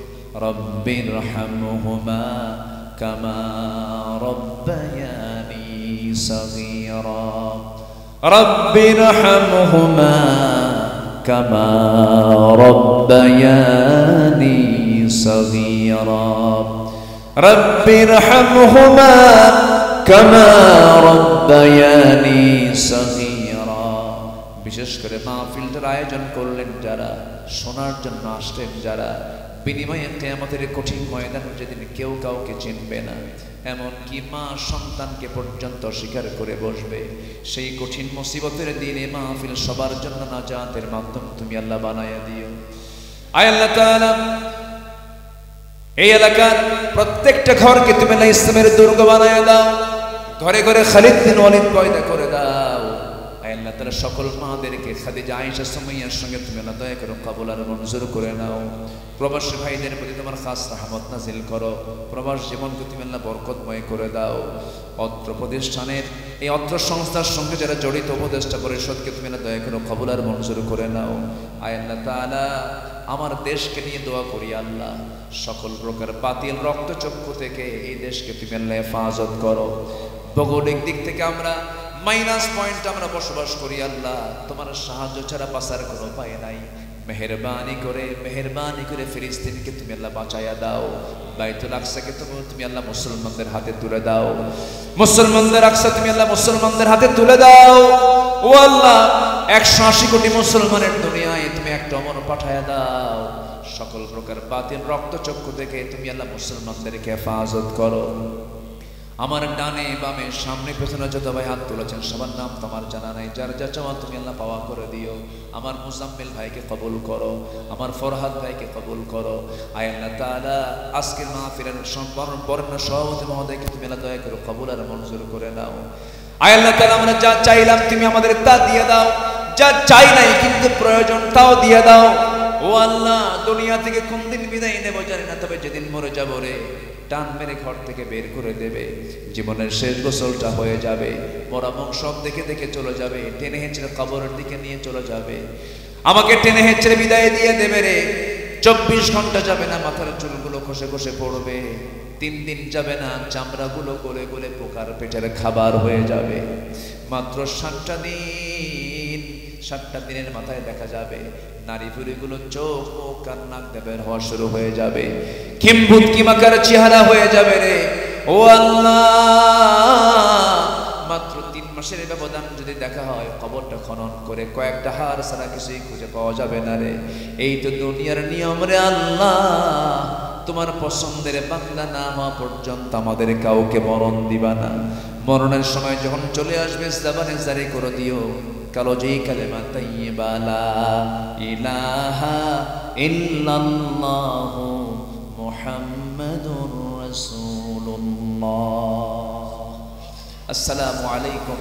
Speaker 1: রব্বির রহমহুমা কামা রব্বায়ানি সগীরা, রব্বির রহমহুমা কামা রব্বায়ানি সগীরা, রব্বির রহমহুমা কামা রব্বায়ানি সগীরা। বিশেষ করে মাহফিলটার আয়োজন করলেন যারা, শোনার জন্য আসলেন যারা, বিনিময়ে কিয়ামতের কঠিন ময়দান যেদিন কেউ কাউকে চিনবে না, এমনকি মা সন্তানকে পর্যন্ত স্বীকার করে বসবে, সেই কঠিন মুসিবতের দিনে মাহফিল সবার জন্য নাজাতের মাধ্যম তুমি আল্লাহ বানায়া দিও। আয় আল্লাহ তাআলা, এই এলাকার প্রত্যেকটা ঘরকে তুমি আল্লাহ ইসলামের দুর্গ বানায়া দাও, ঘরে ঘরে খালিদ বিন ওয়ালিদ পয়দা করে দাও। আয় আল্লাহ তাআলা, সকল মাদেরকে খাদিজা, আয়েশা, সুমাইয়ার সঙ্গে তুমি আল্লাহ দয়া করো, কবুল আর মঞ্জুর করে নাও। প্রবাসী ভাইদের প্রতি তোমার খাস রহমত নাজিল করো, প্রবাস জীবনকে তুমি আল্লাহ বরকতময় করে দাও। অত্র প্রতিষ্ঠানের, এই অত্র সংস্থার সঙ্গে যারা জড়িত উপদেষ্টা পরিষদকে তুমি আল্লাহ দয়া করো, কবুল আর মঞ্জুর করে নাও। আয় আল্লাহ তাআলা, আমার দেশকে নিয়ে দোয়া করি আল্লাহ, সকল প্রকার বাতিল রক্তচক্ষু থেকে এই দেশকে তুমি আল্লাহ হেফাজত করো। ভৌগোলিক দিক থেকে আমরা মাইনাস পয়েন্ট আমরা বসবাস করি আল্লাহ, তোমার সাহায্য ছাড়া বাঁচার কোনো উপায় নাই। মেহেরবানি করে ফিলিস্তিনকে তুমি আল্লাহ বাঁচাইয়া দাও। বাইতুল আকসাকে তুমি আল্লাহ মুসলমানদের হাতে তুলে দাও। মুসলমানদের আকসা তুমি আল্লাহ মুসলমানদের হাতে তুলে দাও। ও আল্লাহ, 180 কোটি মুসলমানের দুনিয়ায় তুমি একটা অমর পাঠাইয়া দাও। সকল প্রকার বাতিল রক্তচক্ষু থেকে তুমি আল্লাহ মুসলমানদেরকে হেফাজত করো। আমার ডানে বামে সামনে পেছনে যত ভাই হাত তুলেছেন সবার নাম তোমার জানা নাই, যার যা চাওয়া তুমি আল্লাহ পাওয়া করে দিও। আমার মুজাম্মিল ভাইকে কবুল করো, আমার ফরহাদ ভাইকে কবুল করো। আয় আল্লাহ তাআলা, আজকের মাহফিলের বরেণ্য সভাপতি মহোদয়কে তুমি আল্লাহ দয়া করো, কবুল আর মঞ্জুর করে নাও। আয় আল্লাহ তাআলা, আমরা যা চাইলাম তুমি আমাদের তা দিয়ে দাও, যা চাই নাই কিন্তু প্রয়োজন তাও দিয়ে দাও। ও আল্লাহ, দুনিয়া থেকে কোন দিন বিদায় নেব জানি না, তবে যেদিন মরে যাব রে, টান মেরে ঘর থেকে বের করে দেবে, জীবনের শেষ গোসলটা হয়ে যাবে, মরামক সব দেখে দেখে চলে যাবে, টেনে হেঁচড়ে কবরের দিকে নিয়ে চলে যাবে, আমাকে টেনে হেঁচড়ে বিদায় দিয়ে দেবে রে। 24 ঘন্টা যাবে না, মাথার চুলগুলো খসে খসে পড়বে, 3 দিন যাবে না, চামড়াগুলো গলে গলে পোকার পেটের খাবার হয়ে যাবে। মাত্র 7টা দিন, 7টা দিনের মাথায় দেখা যাবে নারী পুরীগুলো চোখ মুখ কান নাক বের হওয়া শুরু হয়ে যাবে, কিম্বুত কিমাকার চেহারা হয়ে যাবে রে। ও আল্লাহ, মাত্র 3 মাসের ব্যবধান যদি দেখা হয়, কবরটা খনন করে কয়েকটা হাড় ছাড়া কিছুই খুঁজে পাওয়া যাবে না রে। এই তো দুনিয়ার নিয়ম রে আল্লাহ, তোমার পছন্দের বান্দা না হওয়া পর্যন্ত আমাদের কাউকে মরণ দিবা না। মরণের সময় যখন চলে আসবে, জবানে জারি করে দিও কালোজি কালেমা তাইয়্যিবা লা ইলাহা ইল্লাল্লাহু মুহাম্মাদুর রাসূলুল্লাহ। আসসালামু আলাইকুম